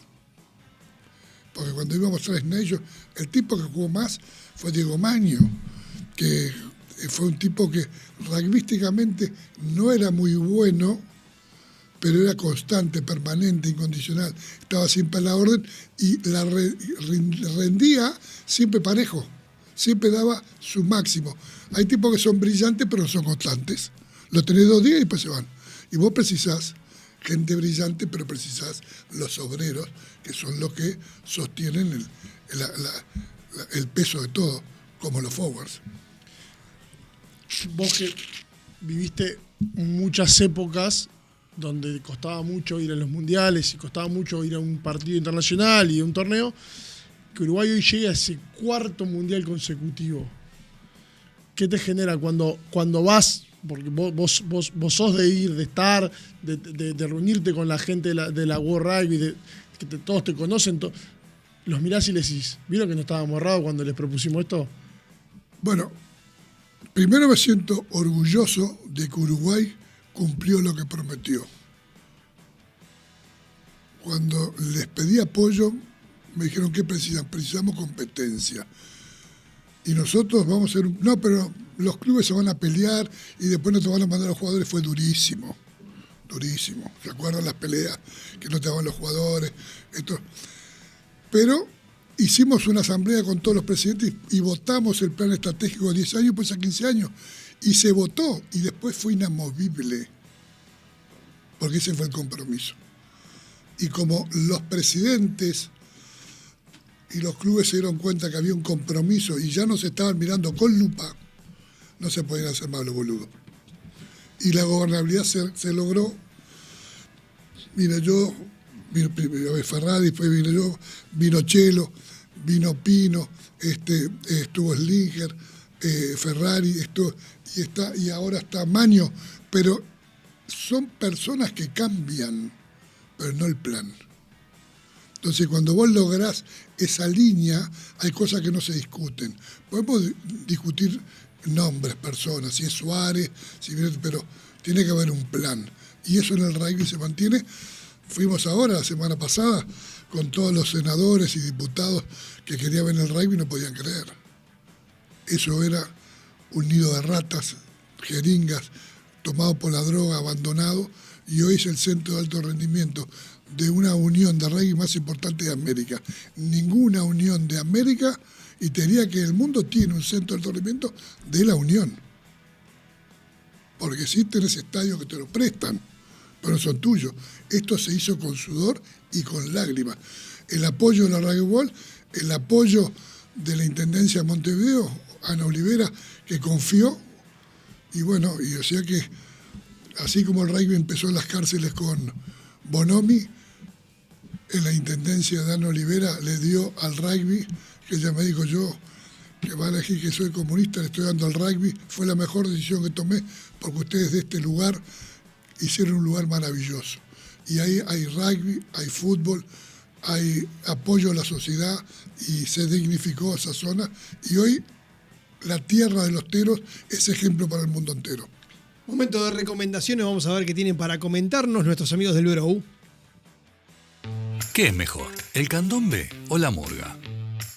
Porque cuando íbamos a 3 Nations, el tipo que jugó más fue Diego Maño, que fue un tipo que rugbyísticamente no era muy bueno, pero era constante, permanente, incondicional. Estaba siempre a la orden y la rendía siempre parejo, siempre daba su máximo. Hay tipos que son brillantes pero no son constantes. Lo tenés 2 días y después se van. Y vos precisás gente brillante, pero precisás los obreros, que son los que sostienen el peso de todo, como los forwards. Vos que viviste muchas épocas donde costaba mucho ir a los mundiales y costaba mucho ir a un partido internacional y a un torneo, que Uruguay hoy llegue a ese 4º mundial consecutivo. ¿Qué te genera cuando vas? Porque vos sos de ir, de estar, de reunirte con la gente de la World Rugby, que todos te conocen, los mirás y les decís, ¿vieron que no estábamos errados cuando les propusimos esto? Bueno, primero me siento orgulloso de que Uruguay cumplió lo que prometió. Cuando les pedí apoyo, me dijeron que precisamos competencia. Y nosotros vamos a ser... No, pero los clubes se van a pelear y después no te van a mandar a los jugadores. Fue durísimo, durísimo. ¿Se acuerdan las peleas que no te daban los jugadores? Pero hicimos una asamblea con todos los presidentes y votamos el plan estratégico de 10 años, pues a 15 años. Y se votó y después fue inamovible, porque ese fue el compromiso. Y como los presidentes y los clubes se dieron cuenta que había un compromiso y ya no se estaban mirando con lupa, no se podían hacer más los boludos. Y la gobernabilidad se logró. Mira, vino Ferrari, después vino yo, vino Chelo, vino Pino, estuvo Slinger, Ferrari, y ahora está Maño, pero son personas que cambian, pero no el plan. Entonces, cuando vos lográs esa línea, hay cosas que no se discuten. Podemos discutir nombres, personas, si es Suárez, pero tiene que haber un plan. Y eso en el rugby se mantiene. Fuimos ahora, la semana pasada, con todos los senadores y diputados que querían ver el rugby y no podían creer. Eso era un nido de ratas, jeringas, tomado por la droga, abandonado, y hoy es el centro de alto rendimiento de una unión de rugby más importante de América. Ninguna unión de América, y te diría que el mundo tiene un centro de alto rendimiento de la unión. Porque sí tenés estadios que te lo prestan, pero no son tuyos. Esto se hizo con sudor y con lágrimas. El apoyo de la Rugby World, el apoyo de la Intendencia de Montevideo, Ana Olivera, que confió, y bueno, y o sea que así como el rugby empezó en las cárceles con Bonomi, en la Intendencia de Ana Olivera le dio al rugby, que ella me dijo, yo que va a elegir que soy comunista, le estoy dando al rugby, fue la mejor decisión que tomé, porque ustedes de este lugar hicieron un lugar maravilloso. Y ahí hay rugby, hay fútbol, hay apoyo a la sociedad y se dignificó esa zona. Y hoy la tierra de los teros es ejemplo para el mundo entero. Momento de recomendaciones, vamos a ver qué tienen para comentarnos nuestros amigos del Bureau. ¿Qué es mejor, el candombe o la murga?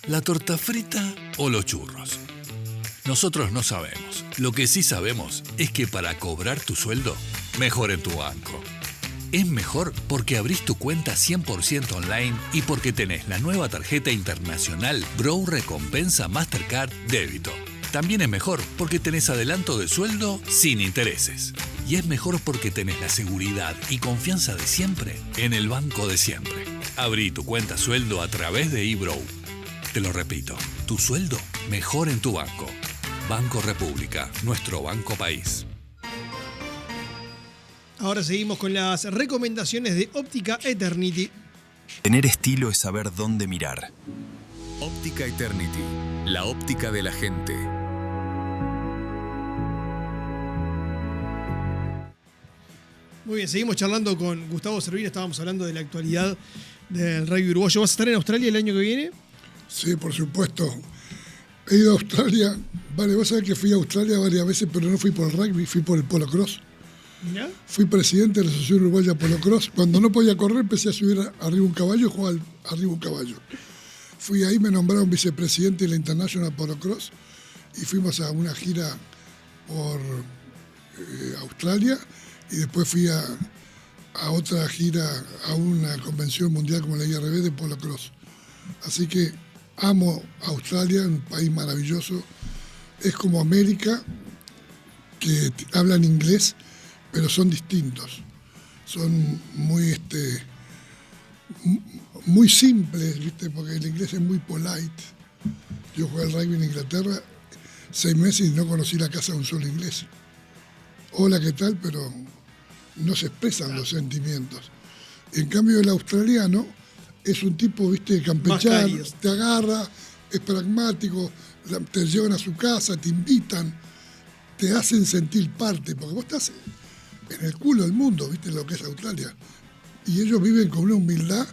¿La torta frita o los churros? Nosotros no sabemos. Lo que sí sabemos es que para cobrar tu sueldo, mejor en tu banco. Es mejor porque abrís tu cuenta 100% online y porque tenés la nueva tarjeta internacional Bro Recompensa Mastercard Débito. También es mejor porque tenés adelanto de sueldo sin intereses. Y es mejor porque tenés la seguridad y confianza de siempre en el banco de siempre. Abrí tu cuenta sueldo a través de eBrow. Te lo repito, tu sueldo mejor en tu banco. Banco República, nuestro banco país. Ahora seguimos con las recomendaciones de Óptica Eternity. Tener estilo es saber dónde mirar. Óptica Eternity, la óptica de la gente. Muy bien, seguimos charlando con Gustavo Servino, estábamos hablando de la actualidad del rugby uruguayo. ¿Vas a estar en Australia el año que viene? Sí, por supuesto. He ido a Australia, vos sabés que fui a Australia varias veces, pero no fui por el rugby, fui por el polo cross. ¿Ya? Fui presidente de la Asociación Uruguaya Polo Cross. Cuando no podía correr, empecé a subir arriba un caballo y jugar arriba un caballo. Fui ahí, me nombraron vicepresidente de la International Polo Cross y fuimos a una gira por Australia y después fui a otra gira, a una convención mundial como la IRB de Polo Cross. Así que amo Australia, un país maravilloso. Es como América, que hablan inglés, pero son distintos. son muy simples, ¿viste? Porque el inglés es muy polite. Yo jugué al rugby en Inglaterra 6 meses y no conocí la casa de un solo inglés. Hola, ¿qué tal? Pero no se expresan los sentimientos. En cambio, el australiano es un tipo, ¿viste? Campechano, te agarra, es pragmático, te llevan a su casa, te invitan, te hacen sentir parte, porque vos estás en el culo del mundo, ¿viste? Lo que es Australia. Y ellos viven con una humildad,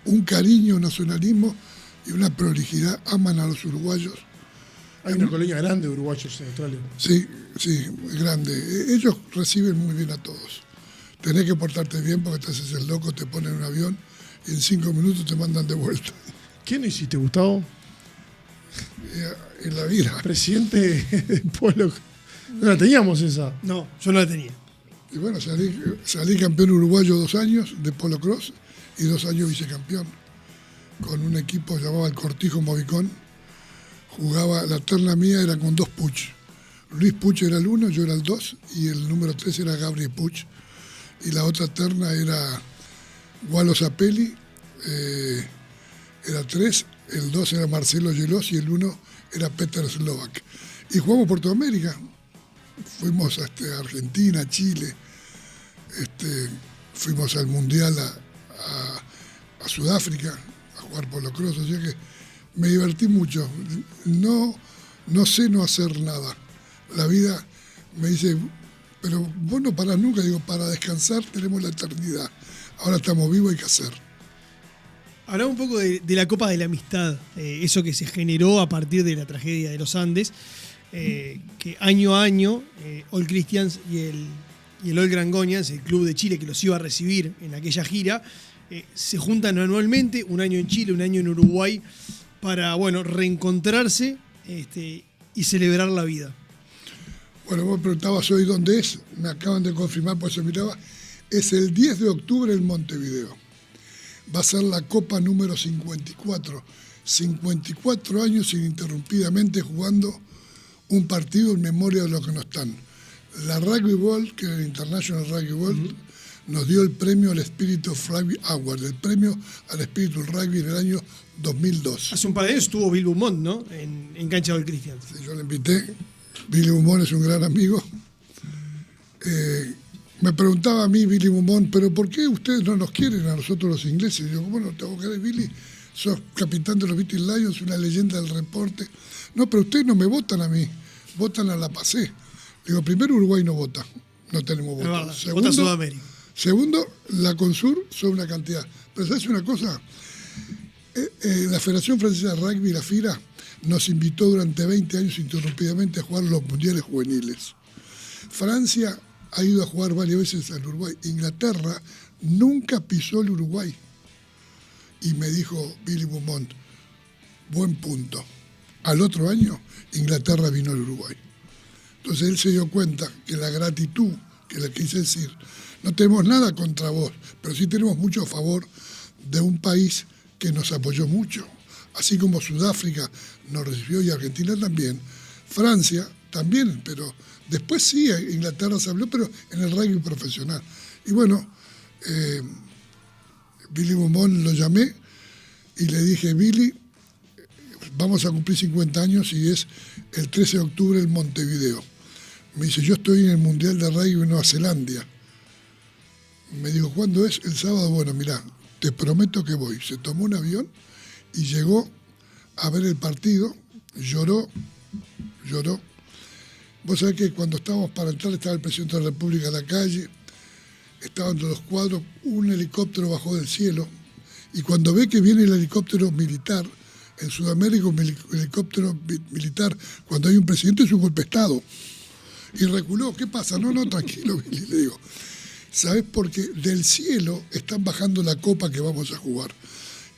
un cariño, un nacionalismo y una prolijidad. Aman a los uruguayos. Hay una colonia grande de uruguayos en Australia. Sí, muy grande. Ellos reciben muy bien a todos. Tenés que portarte bien porque te haces el loco, te ponen en un avión y en 5 minutos te mandan de vuelta. ¿Qué no hiciste, Gustavo? En la vida. Presidente de Polo. No la teníamos esa. No, yo no la tenía. Y bueno, salí campeón uruguayo 2 años de polo cross y 2 años vicecampeón. Con un equipo llamado el Cortijo Movicón. Jugaba, la terna mía era con 2 Puch. Luis Puch era el 1, yo era el 2 y el número 3 era Gabriel Puch. Y la otra terna era Gualo Zapelli, era 3, el 2 era Marcelo Gelos y el 1 era Peter Slovak. Y jugamos por toda América. Fuimos a Argentina, Chile, fuimos al Mundial a Sudáfrica a jugar polo cross, así que me divertí mucho. No sé no hacer nada. La vida me dice, pero vos no parás nunca. Digo, para descansar tenemos la eternidad. Ahora estamos vivos, hay que hacer. Hablamos un poco de la Copa de la Amistad, eso que se generó a partir de la tragedia de los Andes, que año a año All Christians y el All Grangonians, el club de Chile que los iba a recibir en aquella gira, se juntan anualmente, un año en Chile, un año en Uruguay, para reencontrarse y celebrar la vida. Bueno, vos preguntabas hoy dónde es, me acaban de confirmar, por eso miraba, es el 10 de octubre en Montevideo. Va a ser la Copa número 54. 54 años ininterrumpidamente jugando un partido en memoria de los que no están. La Rugby World, que era el International Rugby World, nos dio el premio al Spirit of Rugby Award, el premio al espíritu del rugby en el año 2002. Hace un par de años estuvo Bill Beaumont, ¿no? En cancha de All Christians. Sí, yo le invité. Billy Beaumont es un gran amigo. Me preguntaba a mí Billy Beaumont, pero ¿por qué ustedes no nos quieren a nosotros los ingleses? Y yo, ¿cómo no te voy a querer, Billy? Sos capitán de los Beatles Lions, una leyenda del reporte. No, pero ustedes no me votan a mí, votan a la PACE. Digo, primero Uruguay no vota, no tenemos votos. Vota Sudamérica. Segundo, la Consur son una cantidad. Pero ¿sabes una cosa? La Federación Francesa de Rugby, la FIRA, nos invitó durante 20 años interrumpidamente a jugar los mundiales juveniles. Francia ha ido a jugar varias veces al Uruguay. Inglaterra nunca pisó el Uruguay. Y me dijo Billy Beaumont, buen punto. Al otro año, Inglaterra vino al Uruguay. Entonces él se dio cuenta que la gratitud, que le quise decir, no tenemos nada contra vos, pero sí tenemos mucho a favor de un país que nos apoyó mucho. Así como Sudáfrica nos recibió y Argentina también. Francia también, pero después sí, Inglaterra se habló, pero en el rugby profesional. Y bueno, Billy Beaumont lo llamé y le dije, Billy, vamos a cumplir 50 años y es el 13 de octubre en Montevideo. Me dice, yo estoy en el Mundial de Rugby en Nueva Zelanda. Me dijo, ¿cuándo es? El sábado. Bueno, mirá, te prometo que voy. Se tomó un avión y llegó a ver el partido, lloró. Vos sabés que cuando estábamos para entrar estaba el presidente de la República en la calle, estaban todos los cuadros, un helicóptero bajó del cielo, y cuando ve que viene el helicóptero militar, en Sudamérica un helicóptero militar, cuando hay un presidente es un golpe de Estado, y reculó, ¿qué pasa? No, tranquilo, Billy, le digo. ¿Sabés? Porque del cielo están bajando la copa que vamos a jugar.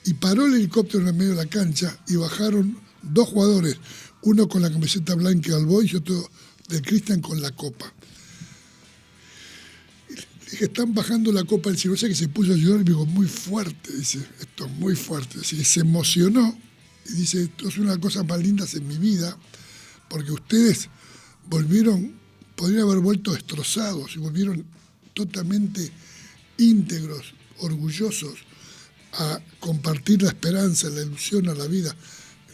Y paró el helicóptero en el medio de la cancha y bajaron 2 jugadores, uno con la camiseta blanca del Boys y otro del Christian con la copa. Y le dije, están bajando la copa del cielo. O sea que se puso a llorar y me dijo, muy fuerte, dice, esto es muy fuerte. Así que se emocionó y dice, esto es una de las cosas más lindas en mi vida, porque ustedes volvieron, podrían haber vuelto destrozados y volvieron totalmente íntegros, orgullosos, a compartir la esperanza, la ilusión a la vida.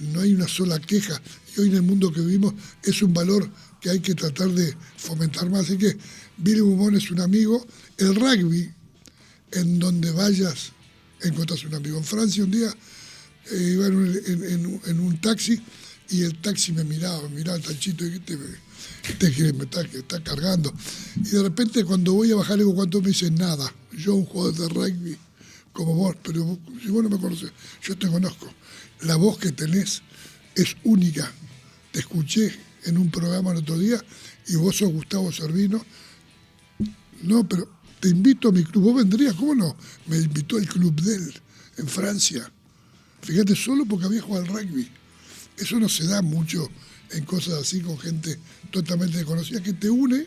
No hay una sola queja. Y hoy en el mundo que vivimos es un valor que hay que tratar de fomentar más. Así que Billy Buffon es un amigo. El rugby, en donde vayas, encontrás un amigo. En Francia un día iba en un taxi y el taxi me miraba el tachito y me está cargando. Y de repente cuando voy a bajar le digo, ¿cuánto? Me dice, nada. Yo un jugador de rugby como vos, pero si vos no me conoces, yo te conozco. La voz que tenés es única. Te escuché en un programa el otro día y vos sos Gustavo Servino. No, pero te invito a mi club. ¿Vos vendrías? ¿Cómo no? Me invitó al club de él en Francia. Fíjate, solo porque había jugado al rugby. Eso no se da mucho en cosas así con gente totalmente desconocida, que te une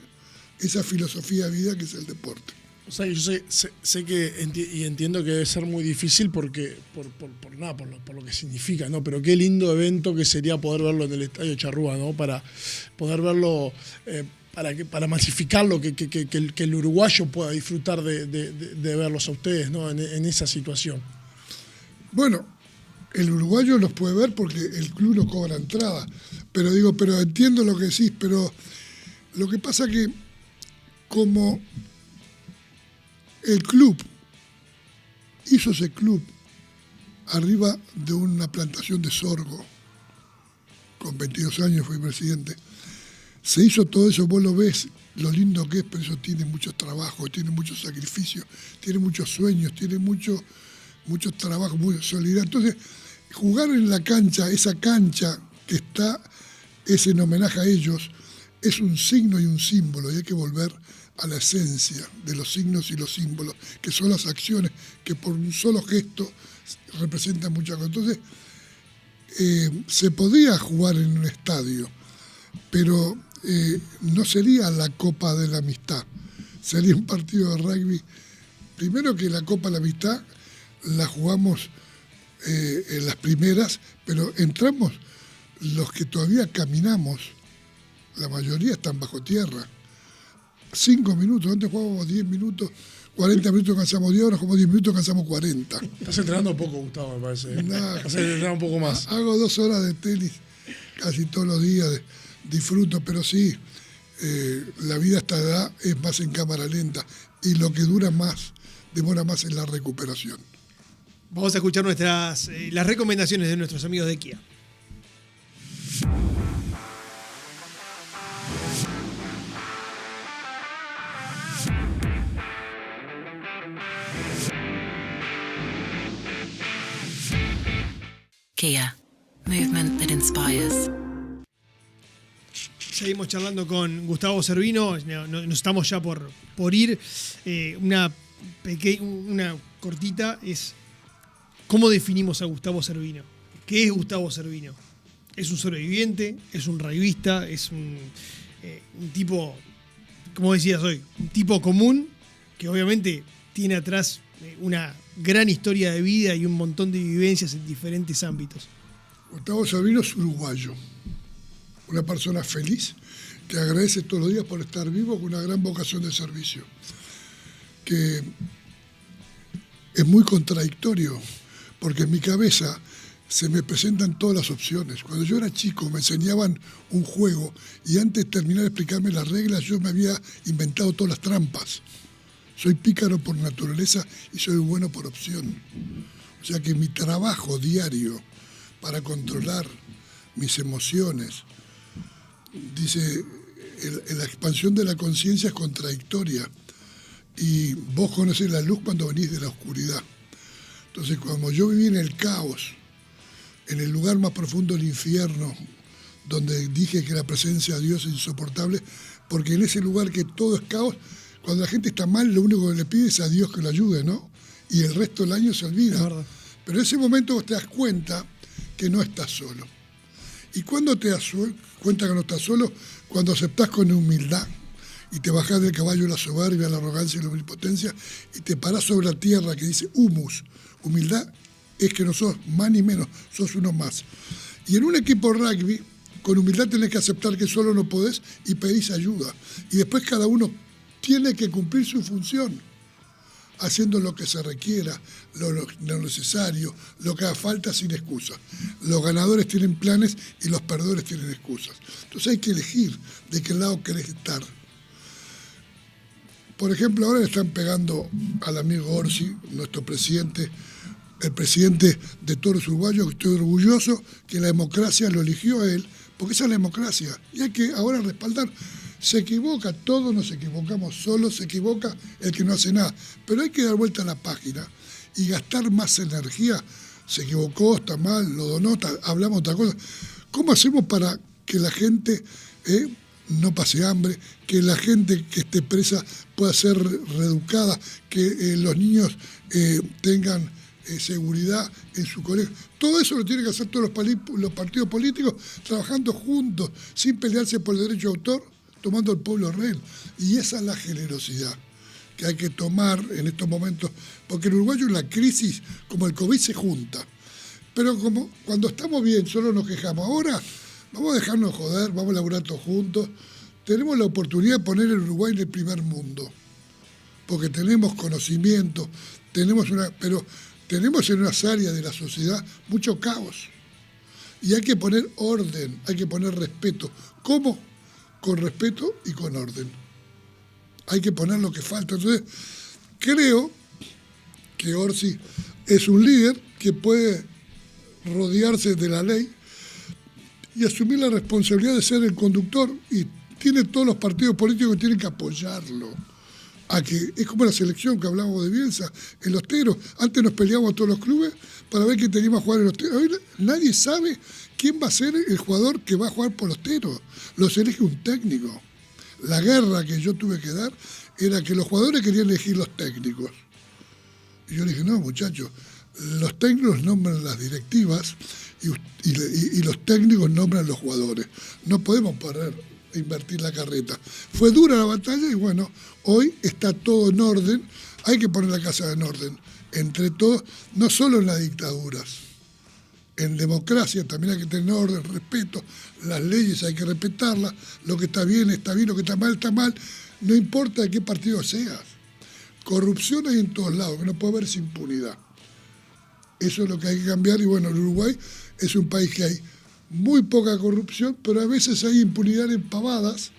esa filosofía de vida que es el deporte. O sea, yo sé que y entiendo que debe ser muy difícil porque por lo que significa, ¿no? Pero qué lindo evento que sería poder verlo en el Estadio Charrúa, ¿no? Para poder verlo, para masificarlo, que el uruguayo pueda disfrutar de verlos a ustedes, ¿no? En esa situación. Bueno, el uruguayo los puede ver porque el club no cobra entrada. Pero entiendo lo que decís, pero lo que pasa que como el club hizo ese club arriba de una plantación de sorgo, con 22 años fui presidente, se hizo todo eso, vos lo ves, lo lindo que es, pero eso tiene mucho trabajo, tiene mucho sacrificio, tiene muchos sueños, tiene mucho trabajo, mucha solidaridad. Entonces, jugar en la cancha, esa cancha que es en homenaje a ellos, es un signo y un símbolo, y hay que volver a la esencia de los signos y los símbolos, que son las acciones que por un solo gesto representan muchas cosas. Entonces, se podía jugar en un estadio, pero no sería la Copa de la Amistad, sería un partido de rugby. Primero que la Copa de la Amistad la jugamos en las primeras, pero entramos los que todavía caminamos, la mayoría están bajo tierra. 5 minutos, antes jugábamos 10 minutos, 40 minutos cansamos 10 horas, como 10 minutos cansamos 40. Estás entrenando poco, Gustavo, me parece. Nah, Vas a entrenar un poco más. Hago 2 horas de tenis casi todos los días, disfruto, pero sí, la vida a esta edad es más en cámara lenta y lo que demora más en la recuperación. Vamos a escuchar las recomendaciones de nuestros amigos de Kia. Kia, movement that inspires. Seguimos charlando con Gustavo Servino, nos estamos ya por ir. Una cortita es, ¿cómo definimos a Gustavo Servino? ¿Qué es Gustavo Servino? ¿Es un sobreviviente? ¿Es un rugbyista? ¿Es un tipo, como decías hoy, un tipo común que obviamente tiene atrás una gran historia de vida y un montón de vivencias en diferentes ámbitos? Gustavo Servino es uruguayo, una persona feliz que agradece todos los días por estar vivo con una gran vocación de servicio, que es muy contradictorio porque en mi cabeza se me presentan todas las opciones. Cuando yo era chico me enseñaban un juego y antes de terminar de explicarme las reglas yo me había inventado todas las trampas. Soy pícaro por naturaleza y soy bueno por opción. O sea que mi trabajo diario para controlar mis emociones, dice, la expansión de la conciencia es contradictoria y vos conocés la luz cuando venís de la oscuridad. Entonces, como yo viví en el caos, en el lugar más profundo del infierno, donde dije que la presencia de Dios es insoportable, porque en ese lugar que todo es caos, cuando la gente está mal, lo único que le pide es a Dios que lo ayude, ¿no? Y el resto del año se olvida. Pero en ese momento vos te das cuenta que no estás solo. ¿Y cuándo te das cuenta que no estás solo? Cuando aceptás con humildad y te bajás del caballo de la soberbia, la arrogancia y la omnipotencia y te parás sobre la tierra que dice humus. Humildad es que no sos más ni menos, sos uno más. Y en un equipo de rugby, con humildad tenés que aceptar que solo no podés y pedís ayuda. Y después cada uno tiene que cumplir su función. haciendo lo que se requiera, lo necesario, lo que haga falta sin excusas. Los ganadores tienen planes y los perdedores tienen excusas. Entonces hay que elegir de qué lado querés estar. Por ejemplo, ahora le están pegando al amigo Orsi, nuestro presidente, el presidente de todos los uruguayos, que estoy orgulloso que la democracia lo eligió a él, porque esa es la democracia. Y hay que ahora respaldar. Se equivoca, todos nos equivocamos, solo se equivoca el que no hace nada. Pero hay que dar vuelta a la página y gastar más energía. Se equivocó, está mal, lo donó, hablamos otra cosa. ¿Cómo hacemos para que la gente no pase hambre, que la gente que esté presa pueda ser reeducada, que los niños tengan seguridad en su colegio? Todo eso lo tienen que hacer todos los partidos políticos trabajando juntos, sin pelearse por el derecho de autor, tomando al pueblo rehén. Y esa es la generosidad que hay que tomar en estos momentos, porque el uruguayo en la crisis, como el COVID, se junta. Pero como cuando estamos bien, solo nos quejamos. Ahora vamos a dejarnos joder, vamos a laburar todos juntos. Tenemos la oportunidad de poner el Uruguay en el primer mundo, porque tenemos conocimiento, pero tenemos en unas áreas de la sociedad mucho caos. Y hay que poner orden, hay que poner respeto. ¿Cómo? Con respeto y con orden. Hay que poner lo que falta. Entonces, creo que Orsi es un líder que puede rodearse de la ley y asumir la responsabilidad de ser el conductor, y tiene todos los partidos políticos que tienen que apoyarlo. Es como la selección que hablábamos de Bielsa, en los teros. Antes nos peleábamos a todos los clubes para ver quién teníamos que jugar en los teros. Hoy nadie sabe quién va a ser el jugador que va a jugar por los teros. Los elige un técnico. La guerra que yo tuve que dar era que los jugadores querían elegir los técnicos. Y yo le dije, no, muchachos, los técnicos nombran las directivas y los técnicos nombran los jugadores. No podemos invertir la carreta. Fue dura la batalla y bueno, hoy está todo en orden. Hay que poner la casa en orden entre todos, no solo en las dictaduras. En democracia también hay que tener orden, respeto. Las leyes hay que respetarlas. Lo que está bien, lo que está mal. No importa de qué partido seas. Corrupción hay en todos lados, que no puede haber impunidad. Eso es lo que hay que cambiar. Y bueno, el Uruguay es un país que hay muy poca corrupción, pero a veces hay impunidad en pavadas,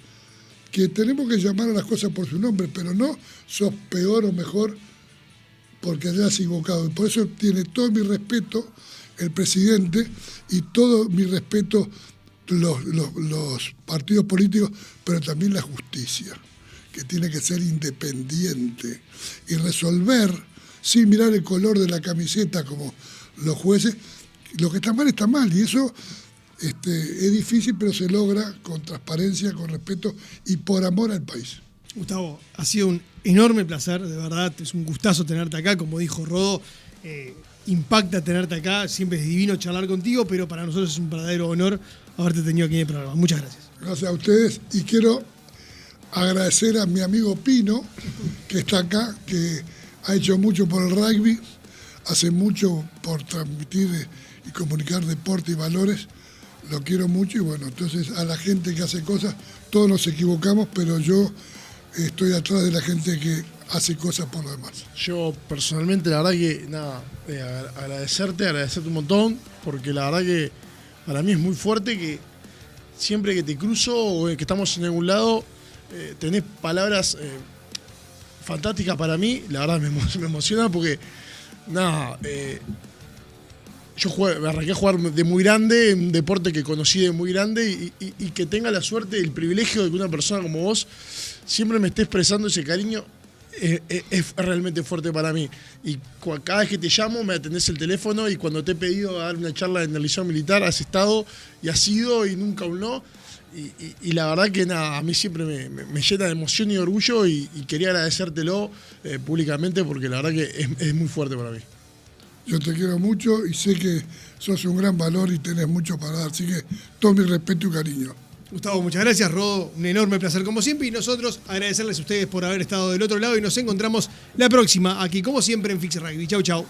que tenemos que llamar a las cosas por su nombre, pero no sos peor o mejor porque hayas equivocado. Y por eso tiene todo mi respeto el presidente y todo mi respeto los partidos políticos, pero también la justicia, que tiene que ser independiente y resolver sin mirar el color de la camiseta como los jueces. Lo que está mal, y eso es difícil, pero se logra con transparencia, con respeto y por amor al país. Gustavo, ha sido un enorme placer, de verdad, es un gustazo tenerte acá, como dijo Rodo, impacta tenerte acá, siempre es divino charlar contigo, pero para nosotros es un verdadero honor haberte tenido aquí en el programa. Muchas gracias. Gracias a ustedes, y quiero agradecer a mi amigo Pino, que está acá, que ha hecho mucho por el rugby, hace mucho por transmitir y comunicar deporte y valores. Lo quiero mucho y bueno, entonces a la gente que hace cosas, todos nos equivocamos, pero yo estoy atrás de la gente que hace cosas por lo demás. Yo personalmente, la verdad que agradecerte un montón, porque la verdad que para mí es muy fuerte que siempre que te cruzo o que estamos en algún lado, tenés palabras fantásticas para mí. La verdad me emociona porque yo me arranqué a jugar de muy grande, un deporte que conocí de muy grande, y que tenga la suerte y el privilegio de que una persona como vos siempre me esté expresando ese cariño, es realmente fuerte para mí. Y cada vez que te llamo me atendés el teléfono, y cuando te he pedido dar una charla en el Liceo Militar has estado y has ido y nunca un no. Y la verdad que a mí siempre me llena de emoción y de orgullo, y quería agradecértelo públicamente, porque la verdad que es muy fuerte para mí. Yo te quiero mucho y sé que sos un gran valor y tenés mucho para dar, así que todo mi respeto y cariño. Gustavo, muchas gracias. Rodo, un enorme placer como siempre, y nosotros agradecerles a ustedes por haber estado del otro lado, y nos encontramos la próxima aquí como siempre en Fix Rugby. Chau, chau.